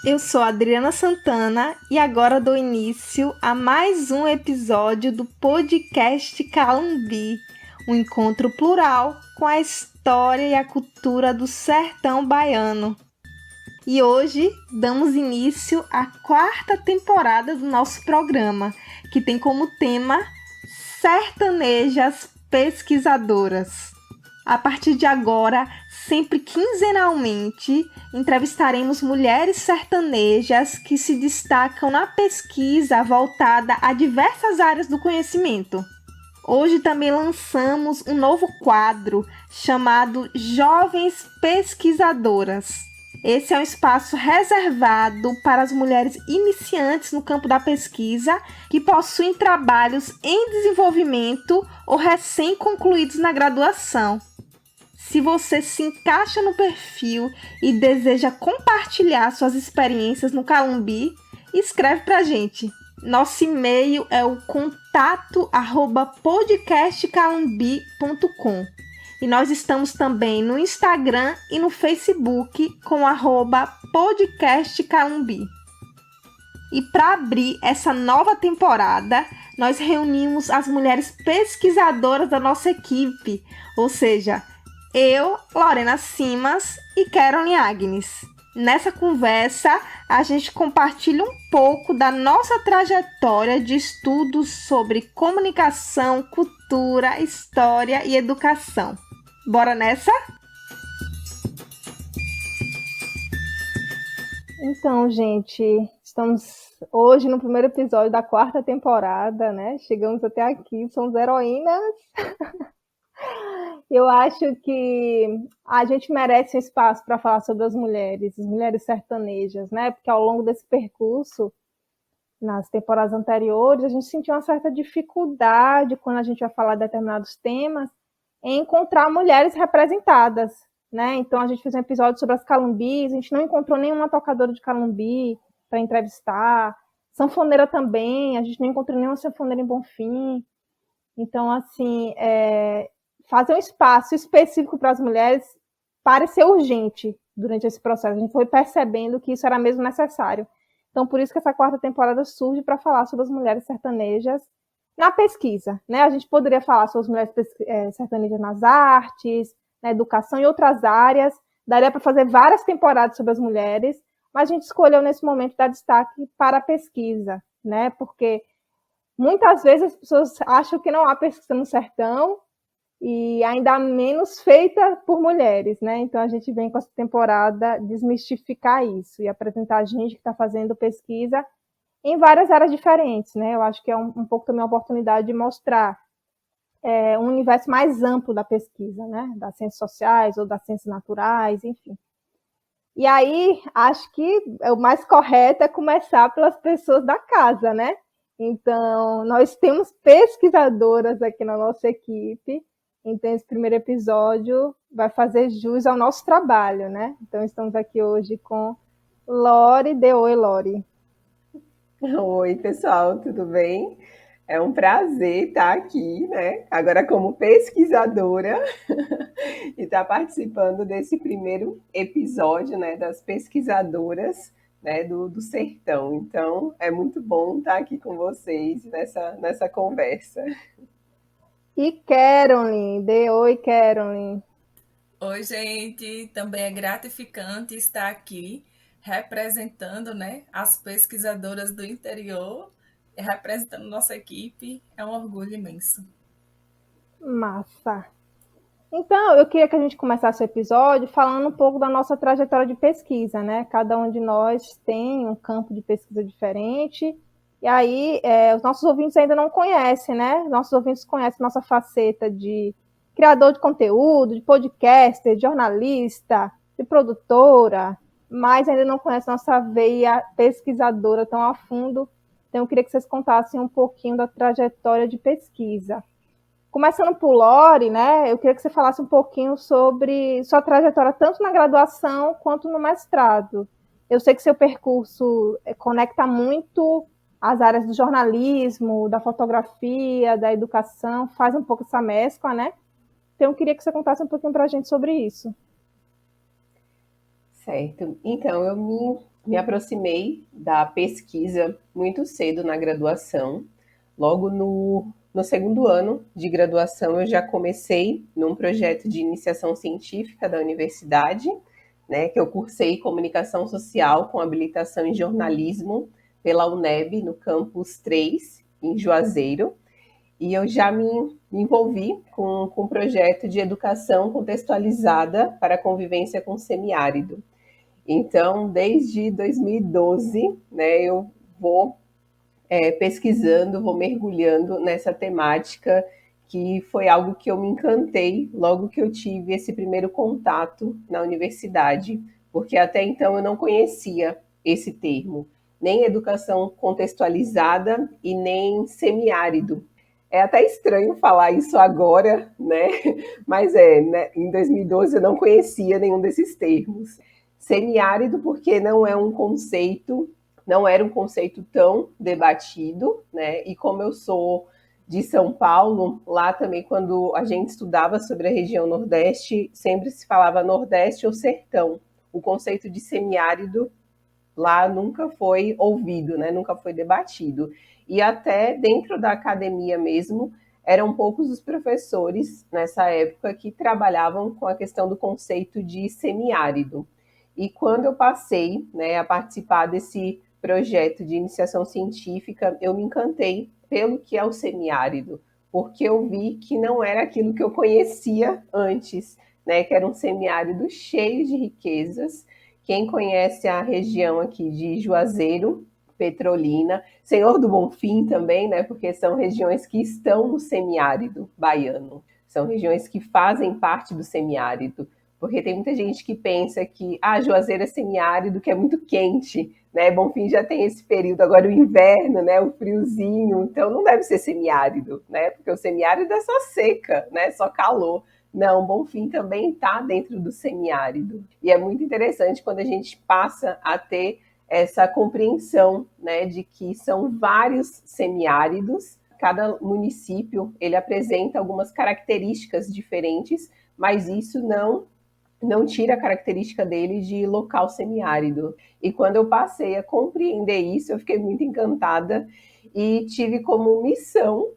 Eu sou a Adriana Santana e agora dou início a mais um episódio do podcast Calumbi, um encontro plural com a história e a cultura do sertão baiano. E hoje damos início à quarta temporada do nosso programa, que tem como tema Sertanejas Pesquisadoras. A partir de agora, sempre quinzenalmente, entrevistaremos mulheres sertanejas que se destacam na pesquisa voltada a diversas áreas do conhecimento. Hoje também lançamos um novo quadro chamado Jovens Pesquisadoras. Esse é um espaço reservado para as mulheres iniciantes no campo da pesquisa que possuem trabalhos em desenvolvimento ou recém-concluídos na graduação. Se você se encaixa no perfil e deseja compartilhar suas experiências no Calumbi, escreve pra gente. Nosso e-mail é o contato@podcastcalumbi.com. E nós estamos também no Instagram e no Facebook com @podcastcalumbi. E para abrir essa nova temporada, nós reunimos as mulheres pesquisadoras da nossa equipe, ou seja, eu, Lorena Simas e Caroline Agnes. Nessa conversa, a gente compartilha um pouco da nossa trajetória de estudos sobre comunicação, cultura, história e educação. Bora nessa? Então, gente, estamos hoje no primeiro episódio da quarta temporada, né? Chegamos até aqui, somos heroínas. Eu acho que a gente merece um espaço para falar sobre as mulheres sertanejas, né? Porque ao longo desse percurso, nas temporadas anteriores, a gente sentiu uma certa dificuldade quando a gente vai falar de determinados temas em encontrar mulheres representadas, né? Então a gente fez um episódio sobre as calumbis, a gente não encontrou nenhuma tocadora de calumbi para entrevistar, sanfoneira também, a gente não encontrou nenhuma sanfoneira em Bonfim. Então, assim, fazer um espaço específico para as mulheres pareceu urgente durante esse processo. A gente foi percebendo que isso era mesmo necessário. Então, por isso que essa quarta temporada surge para falar sobre as mulheres sertanejas na pesquisa, né? A gente poderia falar sobre as mulheres sertanejas nas artes, na educação e outras áreas. Daria para fazer várias temporadas sobre as mulheres, mas a gente escolheu nesse momento dar destaque para a pesquisa, né? Porque muitas vezes as pessoas acham que não há pesquisa no sertão, e ainda menos feita por mulheres, né? Então a gente vem com essa temporada desmistificar isso e apresentar a gente que está fazendo pesquisa em várias áreas diferentes, né? Eu acho que é um pouco também a oportunidade de mostrar um universo mais amplo da pesquisa, né? Das ciências sociais ou das ciências naturais, enfim. E aí, acho que o mais correto é começar pelas pessoas da casa, né? Então, nós temos pesquisadoras aqui na nossa equipe. Então, esse primeiro episódio vai fazer jus ao nosso trabalho, né? Então, estamos aqui hoje com Lori. Dê oi, Lori. Oi, pessoal, tudo bem? É um prazer estar aqui, né? Agora como pesquisadora e estar participando desse primeiro episódio, né, das pesquisadoras, né, do sertão. Então, é muito bom estar aqui com vocês nessa conversa. E Caroline. Dê oi, Caroline. Oi, gente, também é gratificante estar aqui representando, né, as pesquisadoras do interior, representando nossa equipe, é um orgulho imenso. Massa. Então, eu queria que a gente começasse o episódio falando um pouco da nossa trajetória de pesquisa, né? Cada um de nós tem um campo de pesquisa diferente. E aí, os nossos ouvintes ainda não conhecem, né? Nossos ouvintes conhecem nossa faceta de criador de conteúdo, de podcaster, de jornalista, de produtora, mas ainda não conhecem nossa veia pesquisadora tão a fundo. Então, eu queria que vocês contassem um pouquinho da trajetória de pesquisa. Começando por Lori, né, eu queria que você falasse um pouquinho sobre sua trajetória tanto na graduação quanto no mestrado. Eu sei que seu percurso conecta muito as áreas do jornalismo, da fotografia, da educação, faz um pouco essa mescla, né? Então eu queria que você contasse um pouquinho para a gente sobre isso. Certo. Então, eu me aproximei da pesquisa muito cedo na graduação. Logo no segundo ano de graduação, eu já comecei num projeto de iniciação científica da universidade, né, que eu cursei comunicação social com habilitação em jornalismo pela UNEB, no campus 3, em Juazeiro. E eu já me envolvi com um projeto de educação contextualizada para a convivência com o semiárido. Então, desde 2012, né, eu vou pesquisando, vou mergulhando nessa temática, que foi algo que eu me encantei logo que eu tive esse primeiro contato na universidade, porque até então eu não conhecia esse termo, nem educação contextualizada e nem semiárido. É até estranho falar isso agora, né? Mas né? Em 2012 eu não conhecia nenhum desses termos. Semiárido porque não é um conceito, não era um conceito tão debatido, né? E como eu sou de São Paulo, lá também quando a gente estudava sobre a região Nordeste, sempre se falava Nordeste ou Sertão. O conceito de semiárido lá nunca foi ouvido, né? Nunca foi debatido. E até dentro da academia mesmo, eram poucos os professores nessa época que trabalhavam com a questão do conceito de semiárido. E quando eu passei, né, a participar desse projeto de iniciação científica, eu me encantei pelo que é o semiárido, porque eu vi que não era aquilo que eu conhecia antes, né, que era um semiárido cheio de riquezas. Quem conhece a região aqui de Juazeiro, Petrolina, Senhor do Bonfim também, né? Porque são regiões que estão no semiárido baiano. São regiões que fazem parte do semiárido. Porque tem muita gente que pensa que Juazeiro é semiárido, que é muito quente, né? Bonfim já tem esse período, agora o inverno, né? O friozinho, então não deve ser semiárido, né? Porque o semiárido é só seca, né? Só calor. Não, Bonfim também está dentro do semiárido. E é muito interessante quando a gente passa a ter essa compreensão, né, de que são vários semiáridos. Cada município ele apresenta algumas características diferentes, mas isso não tira a característica dele de local semiárido. E quando eu passei a compreender isso, eu fiquei muito encantada e tive como missão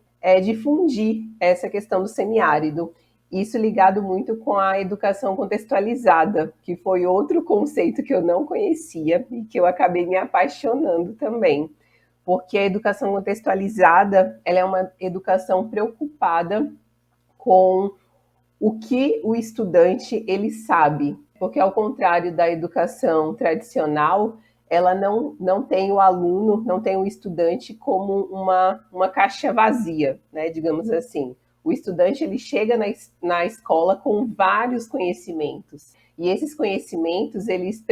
difundir essa questão do semiárido. Isso ligado muito com a educação contextualizada, que foi outro conceito que eu não conhecia e que eu acabei me apaixonando também. Porque a educação contextualizada, ela é uma educação preocupada com o que o estudante ele sabe, porque ao contrário da educação tradicional, ela não tem o aluno, não tem o estudante como uma caixa vazia, né, digamos assim. O estudante ele chega na escola com vários conhecimentos. E esses conhecimentos, eles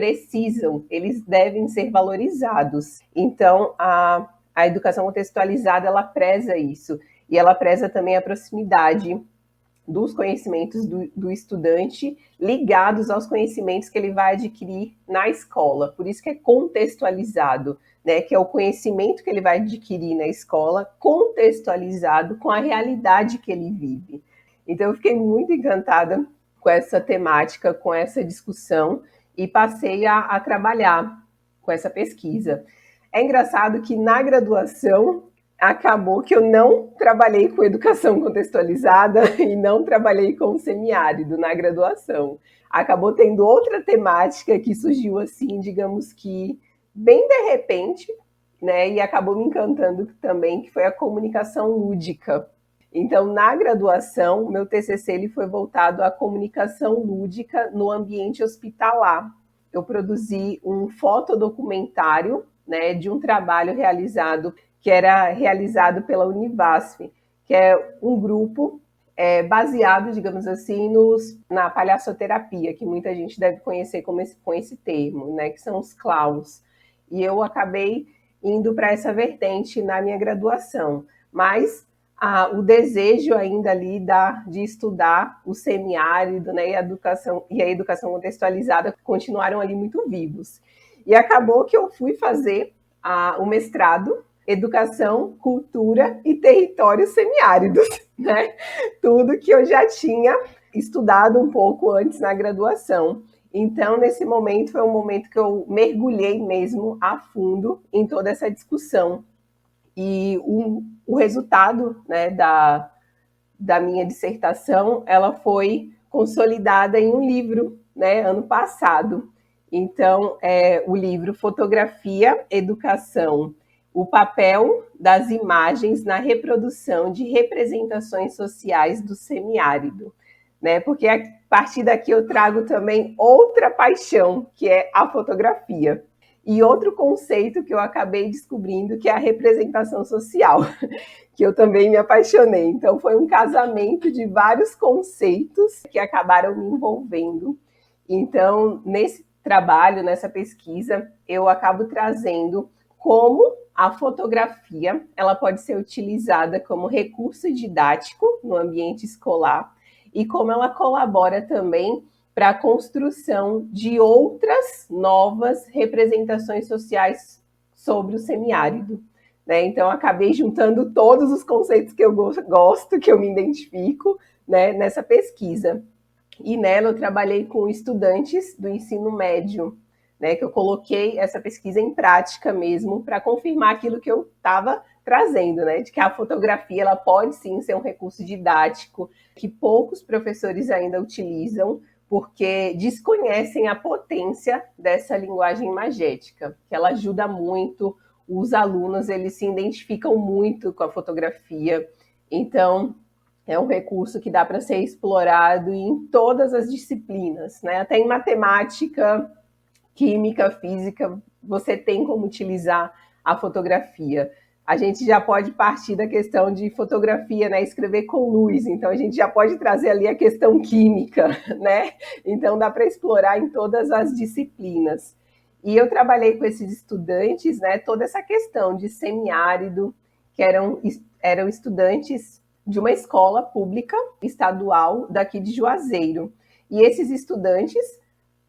devem ser valorizados. Então, a educação contextualizada, ela preza isso. E ela preza também a proximidade dos conhecimentos do estudante ligados aos conhecimentos que ele vai adquirir na escola. Por isso que é contextualizado, né? Que é o conhecimento que ele vai adquirir na escola contextualizado com a realidade que ele vive. Então eu fiquei muito encantada com essa temática, com essa discussão e passei a trabalhar com essa pesquisa. É engraçado que na graduação acabou que eu não trabalhei com educação contextualizada e não trabalhei com semiárido na graduação. Acabou tendo outra temática que surgiu assim, digamos que bem de repente, né? E acabou me encantando também, que foi a comunicação lúdica. Então, na graduação, meu TCC ele foi voltado à comunicação lúdica no ambiente hospitalar. Eu produzi um fotodocumentário, né, de um trabalho que era realizado pela Univasf, que é um grupo baseado, digamos assim, na palhaçoterapia, que muita gente deve conhecer com esse termo, né, que são os clowns. E eu acabei indo para essa vertente na minha graduação. Mas o desejo ainda ali de estudar o semiárido, né, e a educação contextualizada continuaram ali muito vivos. E acabou que eu fui fazer o mestrado Educação, Cultura e Territórios Semiáridos, né? Tudo que eu já tinha estudado um pouco antes na graduação. Então, nesse momento, foi um momento que eu mergulhei mesmo a fundo em toda essa discussão. E o resultado, né, da minha dissertação, ela foi consolidada em um livro, né, ano passado. Então, o livro Fotografia, Educação, o papel das imagens na reprodução de representações sociais do semiárido, né? Porque a partir daqui eu trago também outra paixão, que é a fotografia. E outro conceito que eu acabei descobrindo, que é a representação social, que eu também me apaixonei. Então, foi um casamento de vários conceitos que acabaram me envolvendo. Então, nesse trabalho, nessa pesquisa, eu acabo trazendo como a fotografia ela pode ser utilizada como recurso didático no ambiente escolar e como ela colabora também para a construção de outras novas representações sociais sobre o semiárido. Né? Então, acabei juntando todos os conceitos que eu gosto, que eu me identifico, né, nessa pesquisa. E nela eu trabalhei com estudantes do ensino médio, né, que eu coloquei essa pesquisa em prática mesmo para confirmar aquilo que eu estava trazendo, né, de que a fotografia ela pode sim ser um recurso didático que poucos professores ainda utilizam porque desconhecem a potência dessa linguagem imagética, que ela ajuda muito os alunos, eles se identificam muito com a fotografia, então é um recurso que dá para ser explorado em todas as disciplinas, né? Até em matemática, química, física, você tem como utilizar a fotografia. A gente já pode partir da questão de fotografia, né? Escrever com luz, então a gente já pode trazer ali a questão química, né? Então dá para explorar em todas as disciplinas. E eu trabalhei com esses estudantes, né? Toda essa questão de semiárido, que eram estudantes de uma escola pública estadual daqui de Juazeiro. E esses estudantes,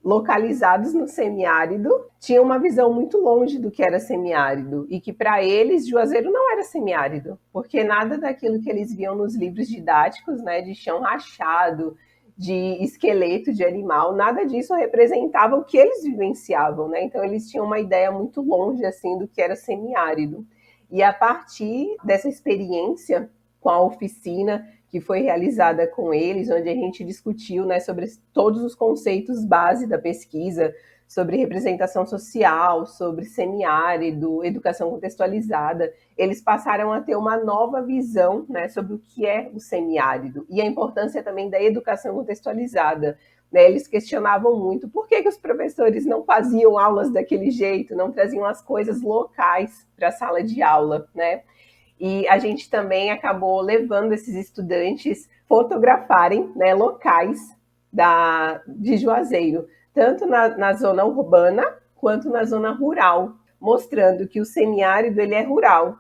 localizados no semiárido, tinham uma visão muito longe do que era semiárido e que para eles Juazeiro não era semiárido, porque nada daquilo que eles viam nos livros didáticos, né, de chão rachado, de esqueleto de animal, nada disso representava o que eles vivenciavam, né? Então eles tinham uma ideia muito longe assim do que era semiárido. E a partir dessa experiência com a oficina que foi realizada com eles, onde a gente discutiu, né, sobre todos os conceitos base da pesquisa, sobre representação social, sobre semiárido, educação contextualizada, eles passaram a ter uma nova visão, né, sobre o que é o semiárido e a importância também da educação contextualizada. Né? Eles questionavam muito por que os professores não faziam aulas daquele jeito, não traziam as coisas locais para a sala de aula, né? E a gente também acabou levando esses estudantes fotografarem, né, locais de Juazeiro, tanto na zona urbana quanto na zona rural, mostrando que o semiárido ele é rural,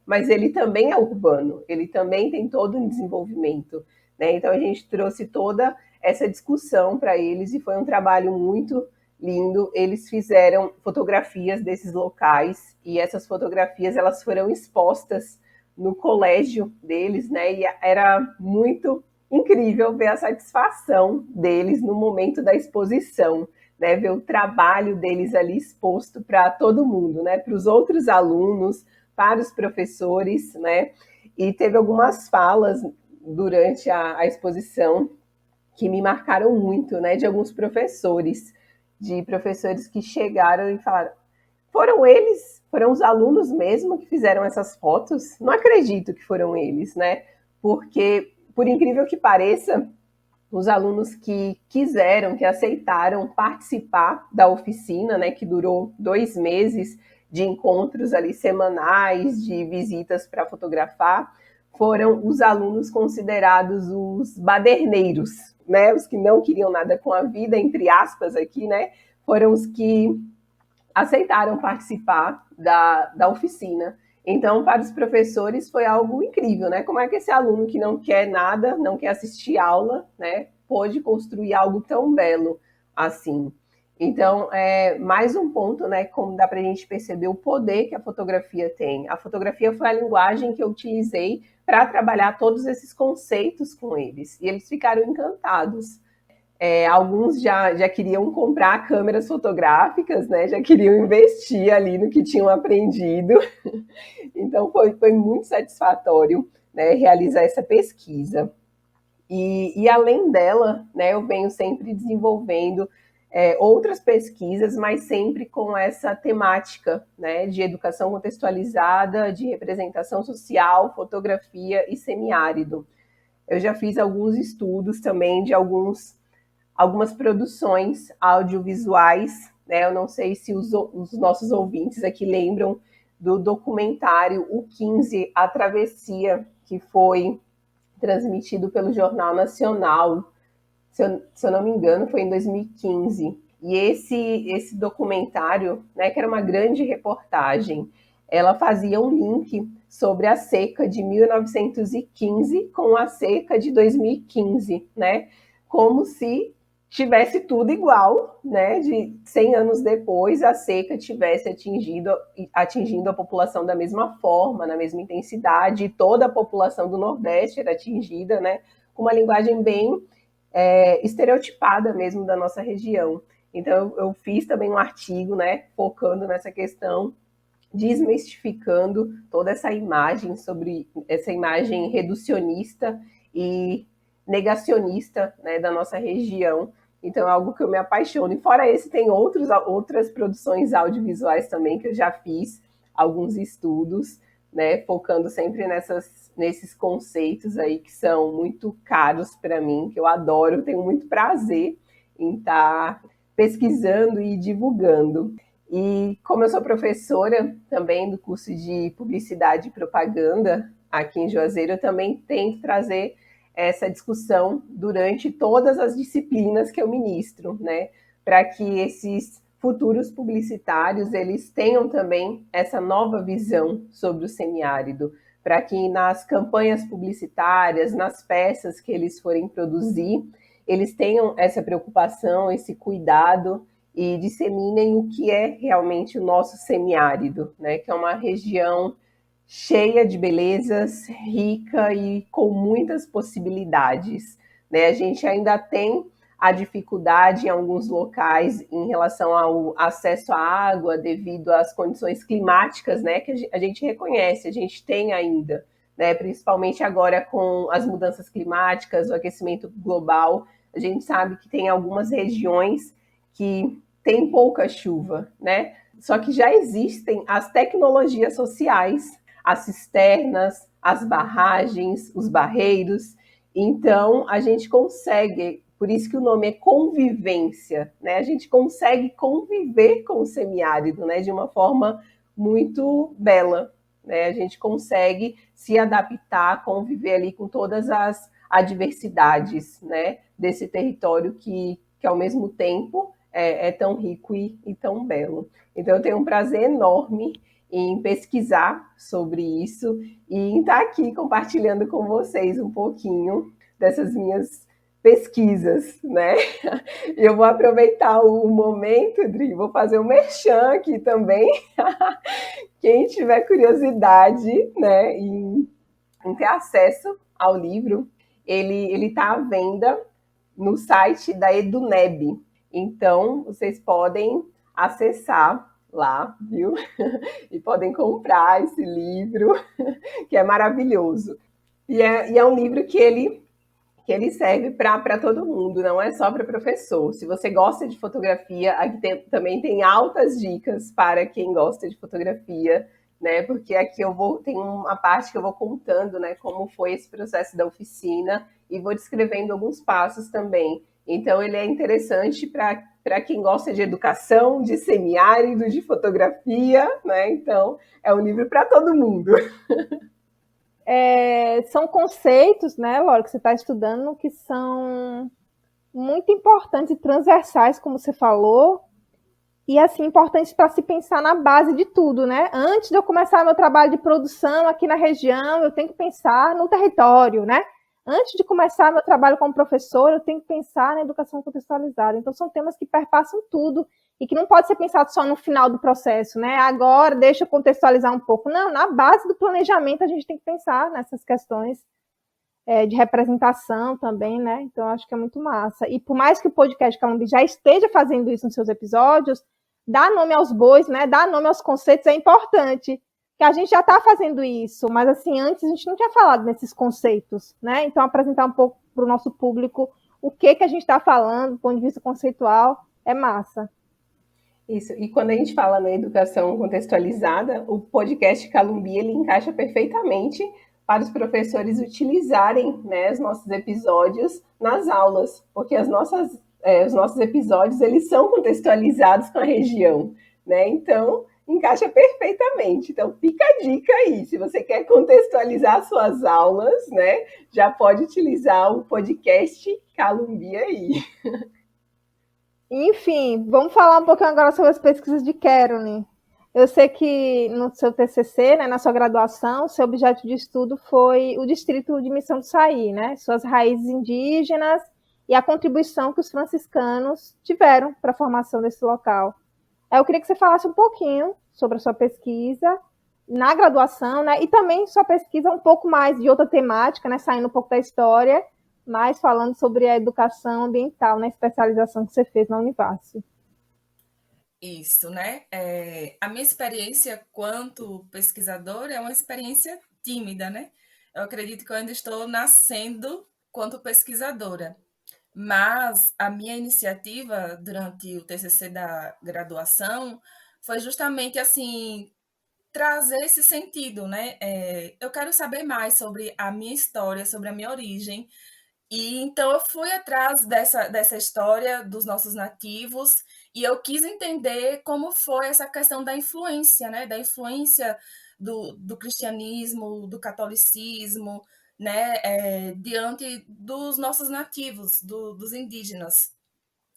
mas ele também é urbano, ele também tem todo um desenvolvimento. Né? Então a gente trouxe toda essa discussão para eles e foi um trabalho muito lindo. Eles fizeram fotografias desses locais e essas fotografias elas foram expostas no colégio deles, né? E era muito incrível ver a satisfação deles no momento da exposição, né? Ver o trabalho deles ali exposto para todo mundo, né? Para os outros alunos, para os professores, né? E teve algumas falas durante a exposição que me marcaram muito, né? De alguns professores que chegaram e falaram: foram os alunos mesmo que fizeram essas fotos? Não acredito que foram eles, né? Porque, por incrível que pareça, os alunos que quiseram, que aceitaram participar da oficina, né, que durou 2 meses de encontros ali semanais, de visitas para fotografar, foram os alunos considerados os baderneiros, né? Os que não queriam nada com a vida, entre aspas aqui, né? Foram os que aceitaram participar da oficina. Então, para os professores foi algo incrível, né? Como é que esse aluno que não quer nada, não quer assistir aula, né, pôde construir algo tão belo assim? Então, mais um ponto, né, como dá para a gente perceber o poder que a fotografia tem. A fotografia foi a linguagem que eu utilizei para trabalhar todos esses conceitos com eles, e eles ficaram encantados. Alguns já queriam comprar câmeras fotográficas, né? Já queriam investir ali no que tinham aprendido. Então, foi muito satisfatório, né, realizar essa pesquisa. E além dela, né, eu venho sempre desenvolvendo outras pesquisas, mas sempre com essa temática, né, de educação contextualizada, de representação social, fotografia e semiárido. Eu já fiz alguns estudos também de algumas produções audiovisuais, né? Eu não sei se os nossos ouvintes aqui lembram do documentário O 15, A Travessia, que foi transmitido pelo Jornal Nacional, se eu não me engano, foi em 2015. E esse documentário, né, que era uma grande reportagem, ela fazia um link sobre a seca de 1915 com a seca de 2015, né? Como se tivesse tudo igual, né? De 100 anos depois, a seca tivesse atingindo a população da mesma forma, na mesma intensidade, e toda a população do Nordeste era atingida, né? Com uma linguagem bem estereotipada mesmo da nossa região. Então, eu fiz também um artigo, né, focando nessa questão, desmistificando toda essa imagem reducionista e negacionista, né, da nossa região. Então, é algo que eu me apaixono. E fora esse, tem outras produções audiovisuais também que eu já fiz, alguns estudos, né, focando sempre nesses conceitos aí que são muito caros para mim, que eu adoro, tenho muito prazer em estar pesquisando e divulgando. E como eu sou professora também do curso de Publicidade e Propaganda aqui em Juazeiro, eu também tento trazer essa discussão durante todas as disciplinas que eu ministro, né? Para que esses futuros publicitários eles tenham também essa nova visão sobre o semiárido, para que nas campanhas publicitárias, nas peças que eles forem produzir, eles tenham essa preocupação, esse cuidado e disseminem o que é realmente o nosso semiárido, né? Que é uma região cheia de belezas, rica e com muitas possibilidades, né? A gente ainda tem a dificuldade em alguns locais em relação ao acesso à água devido às condições climáticas, né? Que a gente reconhece, a gente tem ainda, né? Principalmente agora com as mudanças climáticas, o aquecimento global, a gente sabe que tem algumas regiões que tem pouca chuva, né? Só que já existem as tecnologias sociais, as cisternas, as barragens, os barreiros. Então, a gente consegue, por isso que o nome é convivência, né? A gente consegue conviver com o semiárido, né? De uma forma muito bela, né? A gente consegue se adaptar, conviver ali com todas as adversidades, né? Desse território que ao mesmo tempo é tão rico e tão belo. Então, eu tenho um prazer enorme em pesquisar sobre isso e em estar aqui compartilhando com vocês um pouquinho dessas minhas pesquisas, né? Eu vou aproveitar o momento, Dri, vou fazer um merchan aqui também. Quem tiver curiosidade, né, em ter acesso ao livro, ele está à venda no site da EduNeb. Então, vocês podem acessar lá, viu? E podem comprar esse livro, que é maravilhoso. E é um livro que ele serve para todo mundo, não é só para professor. Se você gosta de fotografia, aqui também tem altas dicas para quem gosta de fotografia, né? Porque aqui tem uma parte que eu vou contando, né, como foi esse processo da oficina e vou descrevendo alguns passos também. Então, ele é interessante para quem gosta de educação, de semiárido, de fotografia, né? Então, é um livro para todo mundo. São conceitos, né, Laura, que você está estudando, que são muito importantes e transversais, como você falou, e, assim, importantes para se pensar na base de tudo, né? Antes de eu começar meu trabalho de produção aqui na região, eu tenho que pensar no território, né? Antes de começar meu trabalho como professor, eu tenho que pensar na educação contextualizada. Então, são temas que perpassam tudo e que não pode ser pensado só no final do processo, né? Agora, deixa eu contextualizar um pouco. Não, na base do planejamento, a gente tem que pensar nessas questões. de representação também, né? Então, acho que é muito massa. E por mais que o podcast Calumbi já esteja fazendo isso nos seus episódios, dar nome aos bois, né? Dar nome aos conceitos é importante. Que a gente já está fazendo isso, mas assim, antes a gente não tinha falado nesses conceitos, né? Então, apresentar um pouco para o nosso público o que a gente está falando, do ponto de vista conceitual, é massa. Isso, e quando a gente fala na educação contextualizada, o podcast Calumbi, ele encaixa perfeitamente para os professores utilizarem, né, os nossos episódios nas aulas, porque os nossos episódios, eles são contextualizados com a região, né, então encaixa perfeitamente. Então fica a dica aí, se você quer contextualizar suas aulas, né, já pode utilizar o podcast Calumbi aí. Enfim, vamos falar um pouquinho agora sobre as pesquisas de Caroline. Eu sei que no seu TCC, né, na sua graduação, seu objeto de estudo foi o distrito de Missão do Saí, né, suas raízes indígenas e a contribuição que os franciscanos tiveram para a formação desse local. Eu queria que você falasse um pouquinho sobre a sua pesquisa na graduação, né, e também sua pesquisa um pouco mais de outra temática, né, saindo um pouco da história, mas falando sobre a educação ambiental na especialização que você fez na Univasf. Isso, né? A minha experiência quanto pesquisadora é uma experiência tímida, né? Eu acredito que eu ainda estou nascendo quanto pesquisadora, mas a minha iniciativa durante o TCC da graduação foi justamente assim trazer esse sentido, né? Eu quero saber mais sobre a minha história, sobre a minha origem, e então eu fui atrás dessa história dos nossos nativos e eu quis entender como foi essa questão da influência, né? Da influência do cristianismo, do catolicismo, né? Diante dos nossos nativos, dos indígenas,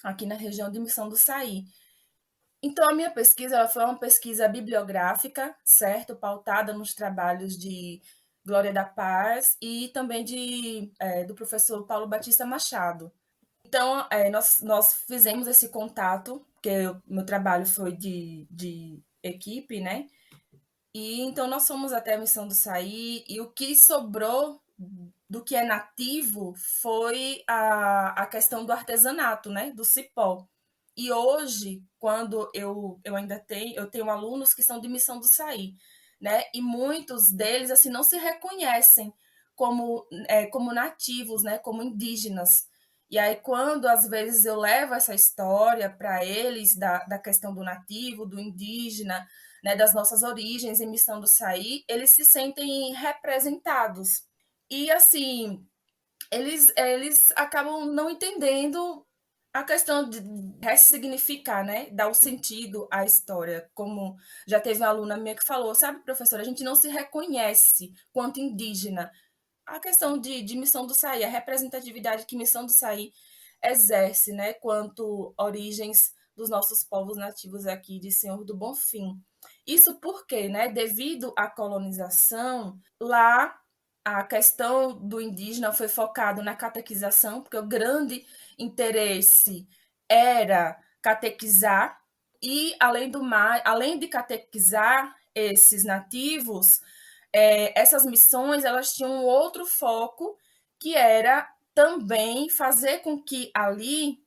aqui na região de Missão do Saí. Então, a minha pesquisa ela foi uma pesquisa bibliográfica, certo? Pautada nos trabalhos de Glória da Paz e também do professor Paulo Batista Machado. Então, nós fizemos esse contato, porque o meu trabalho foi de equipe, né? E então nós fomos até a Missão do Saí e o que sobrou do que é nativo foi a questão do artesanato, né? Do cipó. E hoje, quando eu ainda eu tenho alunos que são de Missão do Saí, né? E muitos deles assim não se reconhecem como nativos, né? Como indígenas. E aí, quando às vezes eu levo essa história para eles da questão do nativo, do indígena, né, das nossas origens em Missão do Saí, eles se sentem representados. E assim, eles acabam não entendendo a questão de ressignificar, né? Dar o sentido à história. Como já teve uma aluna minha que falou, sabe, professora, a gente não se reconhece quanto indígena. A questão de Missão do Saí, a representatividade que Missão do Saí exerce, né? Quanto origens dos nossos povos nativos aqui de Senhor do Bonfim. Isso porque, né, devido à colonização, lá a questão do indígena foi focado na catequização, porque o grande interesse era catequizar e além de catequizar esses nativos, essas missões elas tinham um outro foco que era também fazer com que ali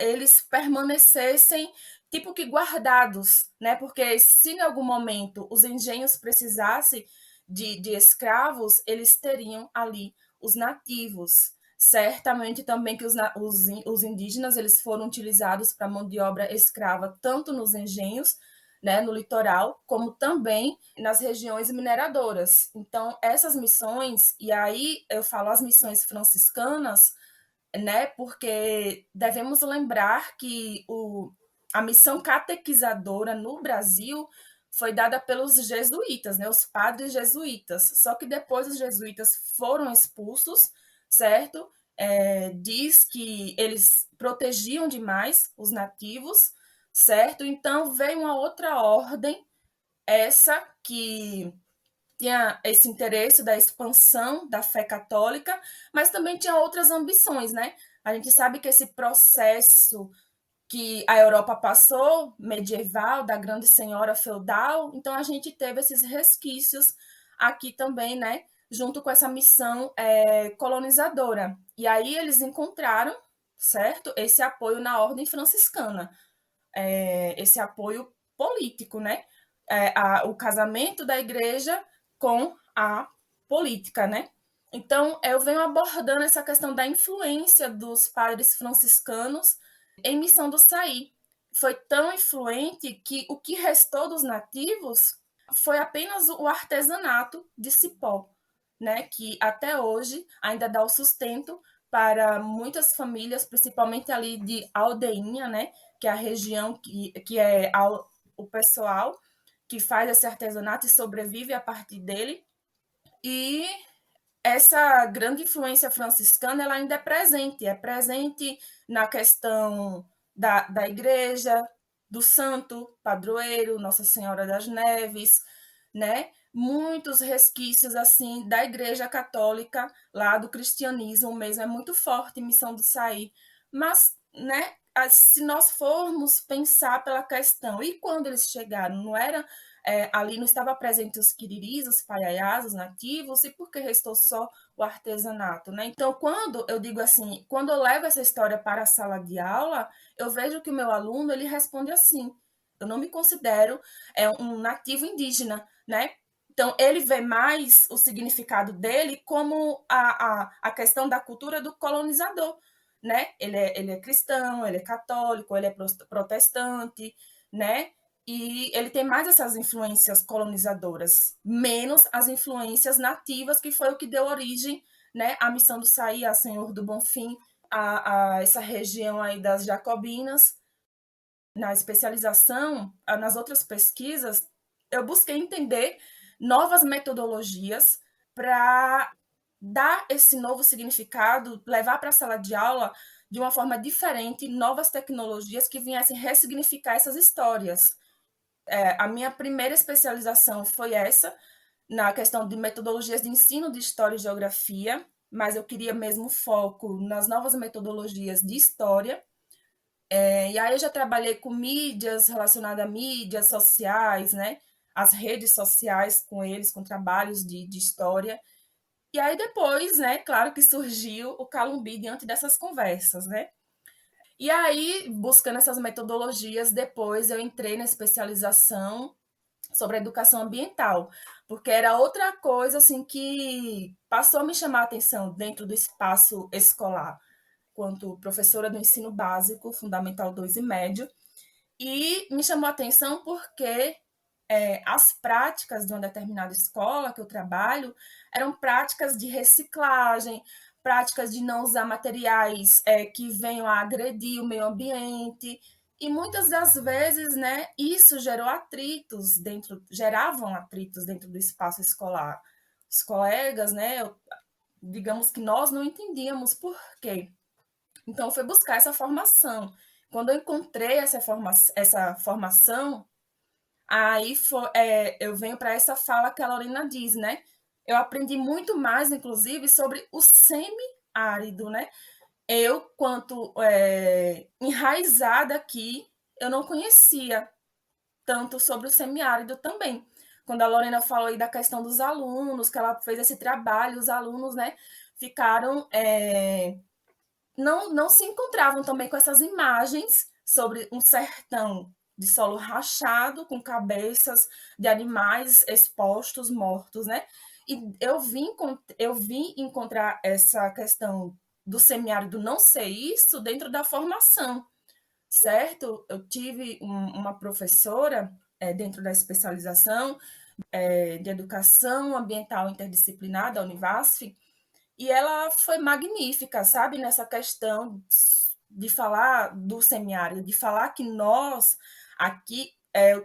eles permanecessem tipo que guardados, né? Porque se em algum momento os engenhos precisassem de escravos, eles teriam ali os nativos. Certamente também que os indígenas eles foram utilizados para mão de obra escrava tanto nos engenhos, né, no litoral, como também nas regiões mineradoras. Então, essas missões, e aí eu falo as missões franciscanas, né, porque devemos lembrar que a missão catequizadora no Brasil foi dada pelos jesuítas, né, os padres jesuítas. Só que depois os jesuítas foram expulsos, certo? Diz que eles protegiam demais os nativos, certo? Então veio uma outra ordem, essa que tinha esse interesse da expansão da fé católica, mas também tinha outras ambições, né? A gente sabe que esse processo que a Europa passou, medieval, da grande senhora feudal, então a gente teve esses resquícios aqui também, né? junto com essa missão colonizadora. E aí eles encontraram, certo, esse apoio na ordem franciscana, esse apoio político, né? O casamento da igreja com a política, né? Então, eu venho abordando essa questão da influência dos padres franciscanos em Missão do Saí. Foi tão influente que o que restou dos nativos foi apenas o artesanato de cipó, né? Que até hoje ainda dá o sustento para muitas famílias, principalmente ali de Aldeinha, né? Que é a região que é o pessoal que faz esse artesanato e sobrevive a partir dele. E essa grande influência franciscana ela ainda é presente na questão da igreja, do santo padroeiro, Nossa Senhora das Neves, né? Muitos resquícios assim da igreja católica, lá do cristianismo mesmo, é muito forte Missão do Saí. Mas, né, se nós formos pensar pela questão, e quando eles chegaram, não era ali não estava presente os quiriris, os paiaiás, os nativos, e por que restou só o artesanato, né? Então, quando eu digo assim, quando eu levo essa história para a sala de aula, eu vejo que o meu aluno, ele responde assim, eu não me considero um nativo indígena, né? Então, ele vê mais o significado dele como a questão da cultura do colonizador, né? Ele é cristão, ele é católico, ele é protestante, né? E ele tem mais essas influências colonizadoras, menos as influências nativas, que foi o que deu origem, né, à Missão do Saí, a Senhor do Bonfim, a essa região aí das Jacobinas. Na especialização, nas outras pesquisas, eu busquei entender novas metodologias para dar esse novo significado, levar para a sala de aula de uma forma diferente, novas tecnologias que viessem ressignificar essas histórias. A minha primeira especialização foi essa, na questão de metodologias de ensino de história e geografia, mas eu queria mesmo foco nas novas metodologias de história. E aí eu já trabalhei com mídias relacionadas a mídias sociais, né? As redes sociais com eles, com trabalhos de história. E aí depois, né, claro que surgiu o Calumbi diante dessas conversas, né? E aí, buscando essas metodologias, depois eu entrei na especialização sobre a educação ambiental, porque era outra coisa assim que passou a me chamar a atenção dentro do espaço escolar, quanto professora do ensino básico, fundamental 2 e médio, e me chamou a atenção porque as práticas de uma determinada escola que eu trabalho eram práticas de reciclagem, práticas de não usar materiais que venham a agredir o meio ambiente. E muitas das vezes, né, isso geravam atritos dentro do espaço escolar. Os colegas, né, digamos que nós não entendíamos por quê. Então, foi buscar essa formação. Quando eu encontrei essa formação, aí eu venho para essa fala que a Lorena diz, né? Eu aprendi muito mais, inclusive, sobre o semiárido, né? Eu, quanto enraizada aqui, eu não conhecia tanto sobre o semiárido também. Quando a Lorena falou aí da questão dos alunos, que ela fez esse trabalho, os alunos, né, ficaram não se encontravam também com essas imagens sobre um sertão de solo rachado, com cabeças de animais expostos, mortos, né? E eu vim encontrar essa questão do semiárido não ser isso dentro da formação, certo? Eu tive uma professora dentro da especialização de educação ambiental interdisciplinar da Univasf, e ela foi magnífica, sabe, nessa questão de falar do semiárido, de falar que nós aqui,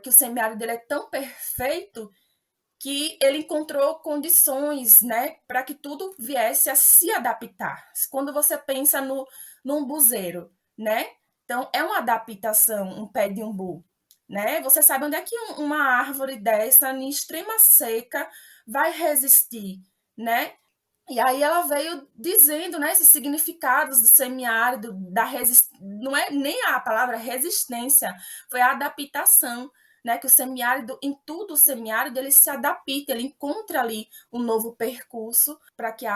que o semiárido ele é tão perfeito que ele encontrou condições, né, para que tudo viesse a se adaptar. Quando você pensa num buzeiro, né? Então, é uma adaptação, um pé de umbu, né? Você sabe onde é que uma árvore dessa, em extrema seca, vai resistir, né? E aí ela veio dizendo, né, esses significados do semiárido, não é nem a palavra resistência, foi a adaptação, né, que o semiárido, em tudo o semiárido, ele se adapta, ele encontra ali um novo percurso para que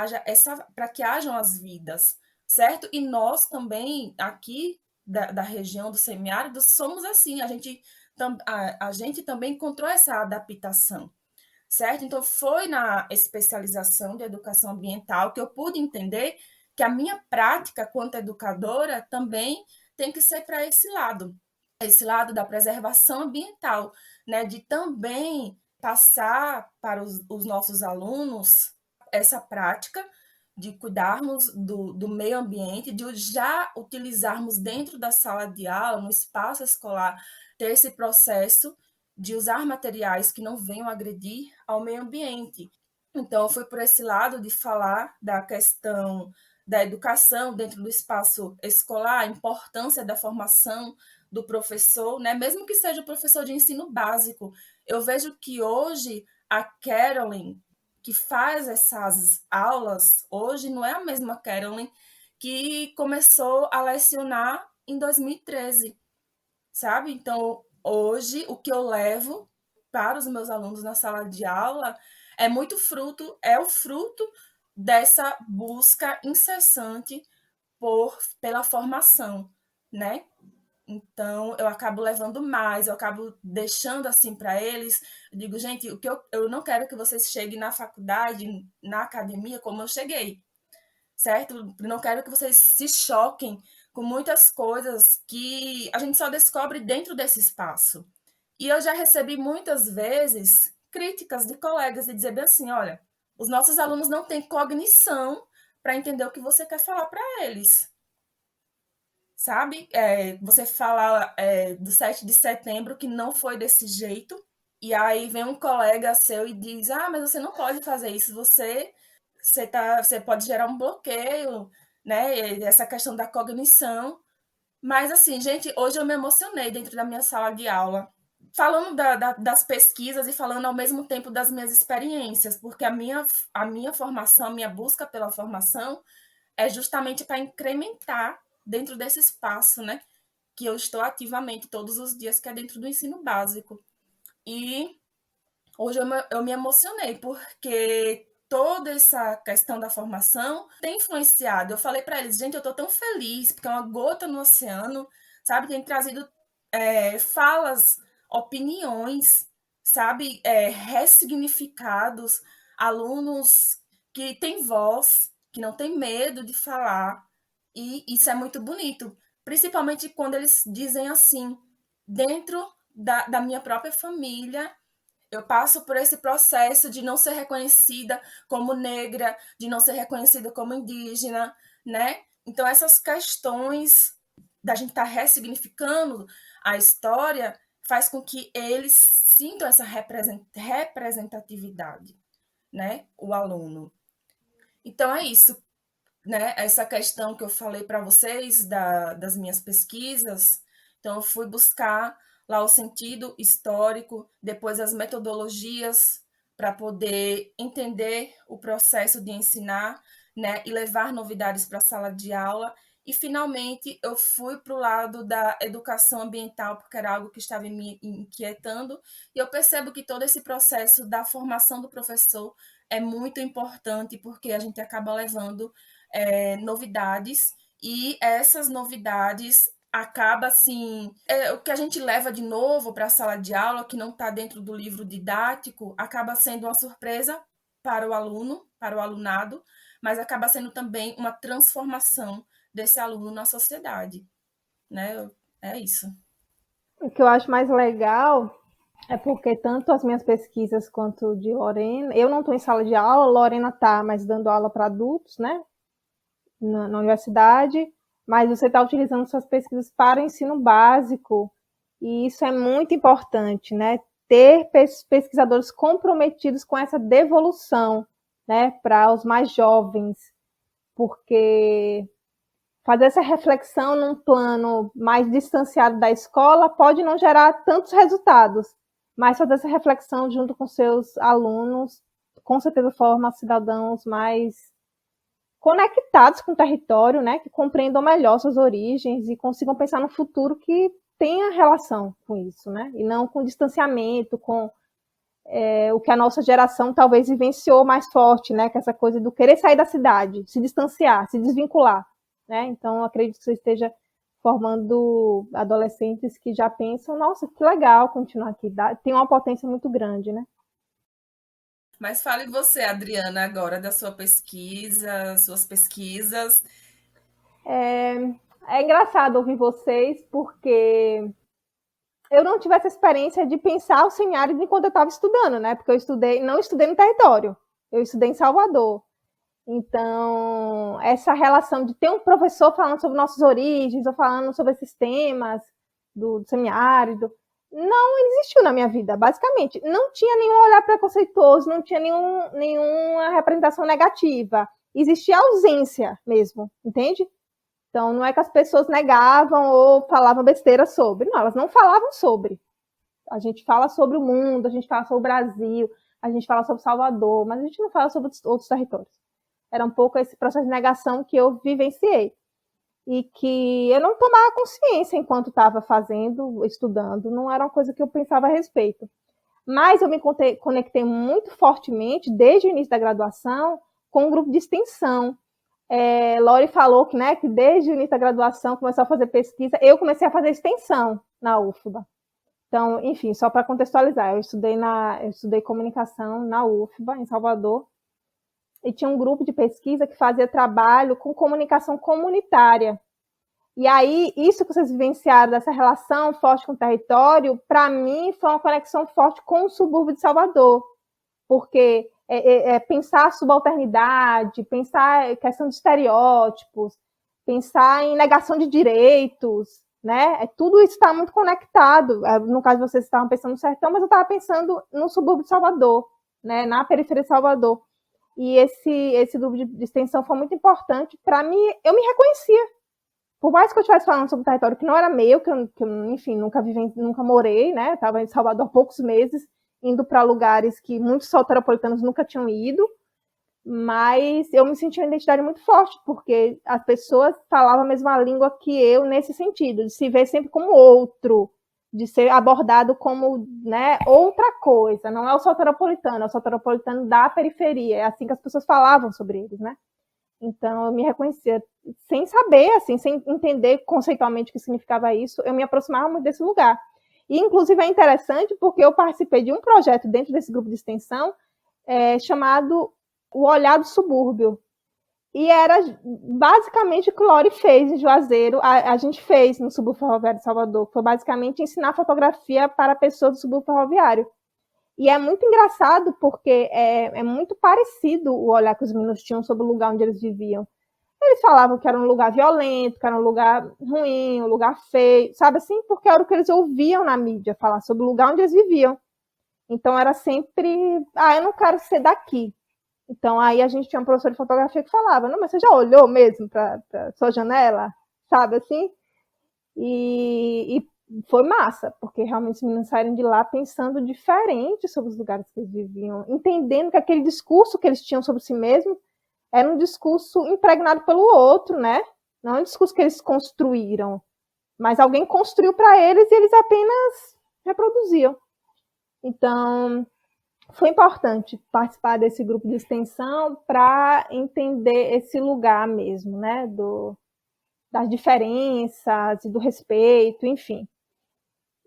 para que hajam as vidas, certo? E nós também, aqui da região do semiárido, somos assim, a gente também encontrou essa adaptação, certo? Então, foi na especialização de educação ambiental que eu pude entender que a minha prática quanto educadora também tem que ser para esse lado da preservação ambiental, né? De também passar para os nossos alunos essa prática de cuidarmos do meio ambiente, de já utilizarmos dentro da sala de aula, no espaço escolar, ter esse processo de usar materiais que não venham agredir ao meio ambiente. Então, eu fui por esse lado de falar da questão da educação dentro do espaço escolar, a importância da formação do professor, né? Mesmo que seja o professor de ensino básico. Eu vejo que hoje a Carolyn, que faz essas aulas, hoje não é a mesma Carolyn que começou a lecionar em 2013, sabe? Então, hoje, o que eu levo para os meus alunos na sala de aula é o fruto dessa busca incessante pela formação, né? Então, eu acabo levando mais, eu acabo deixando assim para eles. Eu digo, gente, eu não quero que vocês cheguem na faculdade, na academia, como eu cheguei, certo? Não quero que vocês se choquem com muitas coisas que a gente só descobre dentro desse espaço. E eu já recebi muitas vezes críticas de colegas de dizer bem assim, olha, os nossos alunos não têm cognição para entender o que você quer falar para eles, sabe? Você fala do 7 de setembro que não foi desse jeito, e aí vem um colega seu e diz, mas você não pode fazer isso, você pode gerar um bloqueio, né? Essa questão da cognição. Mas, assim, gente, hoje eu me emocionei dentro da minha sala de aula, falando das pesquisas e falando ao mesmo tempo das minhas experiências, porque a minha formação, a minha busca pela formação é justamente para incrementar dentro desse espaço, né? Que eu estou ativamente todos os dias, que é dentro do ensino básico. E hoje eu me emocionei, porque toda essa questão da formação tem influenciado. Eu falei para eles, gente, eu estou tão feliz, porque é uma gota no oceano, sabe? Tem trazido falas, opiniões, sabe? Ressignificados, alunos que têm voz, que não têm medo de falar, e isso é muito bonito, principalmente quando eles dizem assim, dentro da minha própria família, eu passo por esse processo de não ser reconhecida como negra, de não ser reconhecida como indígena, né? Então, essas questões da gente estar ressignificando a história faz com que eles sintam essa representatividade, né? O aluno. Então, é isso, né? Essa questão que eu falei para vocês das minhas pesquisas. Então, eu fui buscar lá o sentido histórico, depois as metodologias para poder entender o processo de ensinar, né, e levar novidades para a sala de aula. E, finalmente, eu fui para o lado da educação ambiental, porque era algo que estava me inquietando, e eu percebo que todo esse processo da formação do professor é muito importante, porque a gente acaba levando novidades, e essas novidades acaba assim, o que a gente leva de novo para a sala de aula, que não está dentro do livro didático, acaba sendo uma surpresa para o aluno, para o alunado, mas acaba sendo também uma transformação desse aluno na sociedade, né? É isso. O que eu acho mais legal é porque tanto as minhas pesquisas quanto de Lorena, eu não estou em sala de aula, Lorena está, mas dando aula para adultos, né? Na universidade, mas você está utilizando suas pesquisas para o ensino básico, e isso é muito importante, né? Ter pesquisadores comprometidos com essa devolução, né, para os mais jovens, porque fazer essa reflexão num plano mais distanciado da escola pode não gerar tantos resultados, mas fazer essa reflexão junto com seus alunos, com certeza forma cidadãos mais conectados com o território, né, que compreendam melhor suas origens e consigam pensar no futuro que tenha relação com isso, né? E não com distanciamento, com o que a nossa geração talvez vivenciou mais forte, né? Que é essa coisa do querer sair da cidade, se distanciar, se desvincular, né? Então, eu acredito que você esteja formando adolescentes que já pensam, nossa, que legal continuar aqui, tem uma potência muito grande, né? Mas fale você, Adriana, agora da sua pesquisa, suas pesquisas. É engraçado ouvir vocês, porque eu não tive essa experiência de pensar o semiárido enquanto eu estava estudando, né? Porque não estudei no território, eu estudei em Salvador. Então, essa relação de ter um professor falando sobre nossas origens, ou falando sobre esses temas do semiárido, não existiu na minha vida, basicamente. Não tinha nenhum olhar preconceituoso, não tinha nenhuma representação negativa. Existia ausência mesmo, entende? Então, não é que as pessoas negavam ou falavam besteira sobre. Não, elas não falavam sobre. A gente fala sobre o mundo, a gente fala sobre o Brasil, a gente fala sobre Salvador, mas a gente não fala sobre outros territórios. Era um pouco esse processo de negação que eu vivenciei. E que eu não tomava consciência enquanto estava fazendo, estudando. Não era uma coisa que eu pensava a respeito. Mas eu me conectei muito fortemente, desde o início da graduação, com um grupo de extensão. Lori falou que, né, que desde o início da graduação começou a fazer pesquisa. Eu comecei a fazer extensão na UFBA. Então, enfim, só para contextualizar, eu estudei comunicação na UFBA, em Salvador, e tinha um grupo de pesquisa que fazia trabalho com comunicação comunitária. E aí, isso que vocês vivenciaram, dessa relação forte com o território, para mim foi uma conexão forte com o subúrbio de Salvador, porque pensar subalternidade, pensar questão de estereótipos, pensar em negação de direitos, né? Tudo isso está muito conectado. No caso, vocês estavam pensando no sertão, mas eu estava pensando no subúrbio de Salvador, né? Na periferia de Salvador. E esse grupo de extensão foi muito importante para mim. Eu me reconhecia. Por mais que eu estivesse falando sobre um território que não era meu, que eu enfim, nunca morei, né? Estava em Salvador há poucos meses, indo para lugares que muitos soteropolitanos nunca tinham ido, mas eu me sentia uma identidade muito forte, porque as pessoas falavam a mesma língua que eu nesse sentido, de se ver sempre como outro, de ser abordado como, né, outra coisa. Não é o soteropolitano, é o soteropolitano da periferia. É assim que as pessoas falavam sobre eles, né? Então, eu me reconhecia sem saber, assim, sem entender conceitualmente o que significava isso, eu me aproximava muito desse lugar. E, inclusive, é interessante porque eu participei de um projeto dentro desse grupo de extensão chamado O Olhar do Subúrbio. E era basicamente o que o Lori fez em Juazeiro, a gente fez no subúrbio ferroviário de Salvador, foi basicamente ensinar fotografia para pessoas do subúrbio ferroviário. E é muito engraçado porque é muito parecido o olhar que os meninos tinham sobre o lugar onde eles viviam. Eles falavam que era um lugar violento, que era um lugar ruim, um lugar feio, sabe assim? Porque era o que eles ouviam na mídia falar sobre o lugar onde eles viviam. Então era sempre, eu não quero ser daqui. Então aí a gente tinha um professor de fotografia que falava, não, mas você já olhou mesmo para sua janela? Sabe assim? E foi massa, porque realmente os meninos saíram de lá pensando diferente sobre os lugares que eles viviam, entendendo que aquele discurso que eles tinham sobre si mesmos era um discurso impregnado pelo outro, né? Não é um discurso que eles construíram, mas alguém construiu para eles e eles apenas reproduziam. Então, foi importante participar desse grupo de extensão para entender esse lugar mesmo, né? Das diferenças e do respeito, enfim.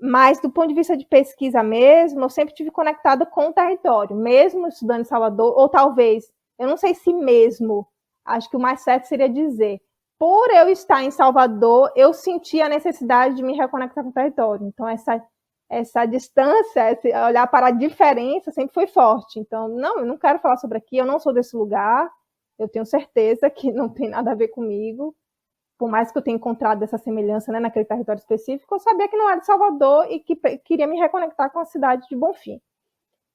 Mas, do ponto de vista de pesquisa mesmo, eu sempre estive conectada com o território, mesmo estudando em Salvador, ou talvez, eu não sei se mesmo, acho que o mais certo seria dizer, por eu estar em Salvador, eu senti a necessidade de me reconectar com o território. Então, essa distância, esse olhar para a diferença sempre foi forte. Então, não, eu não quero falar sobre aqui, eu não sou desse lugar, eu tenho certeza que não tem nada a ver comigo. Por mais que eu tenha encontrado essa semelhança, né, naquele território específico, eu sabia que não era de Salvador e que queria me reconectar com a cidade de Bonfim.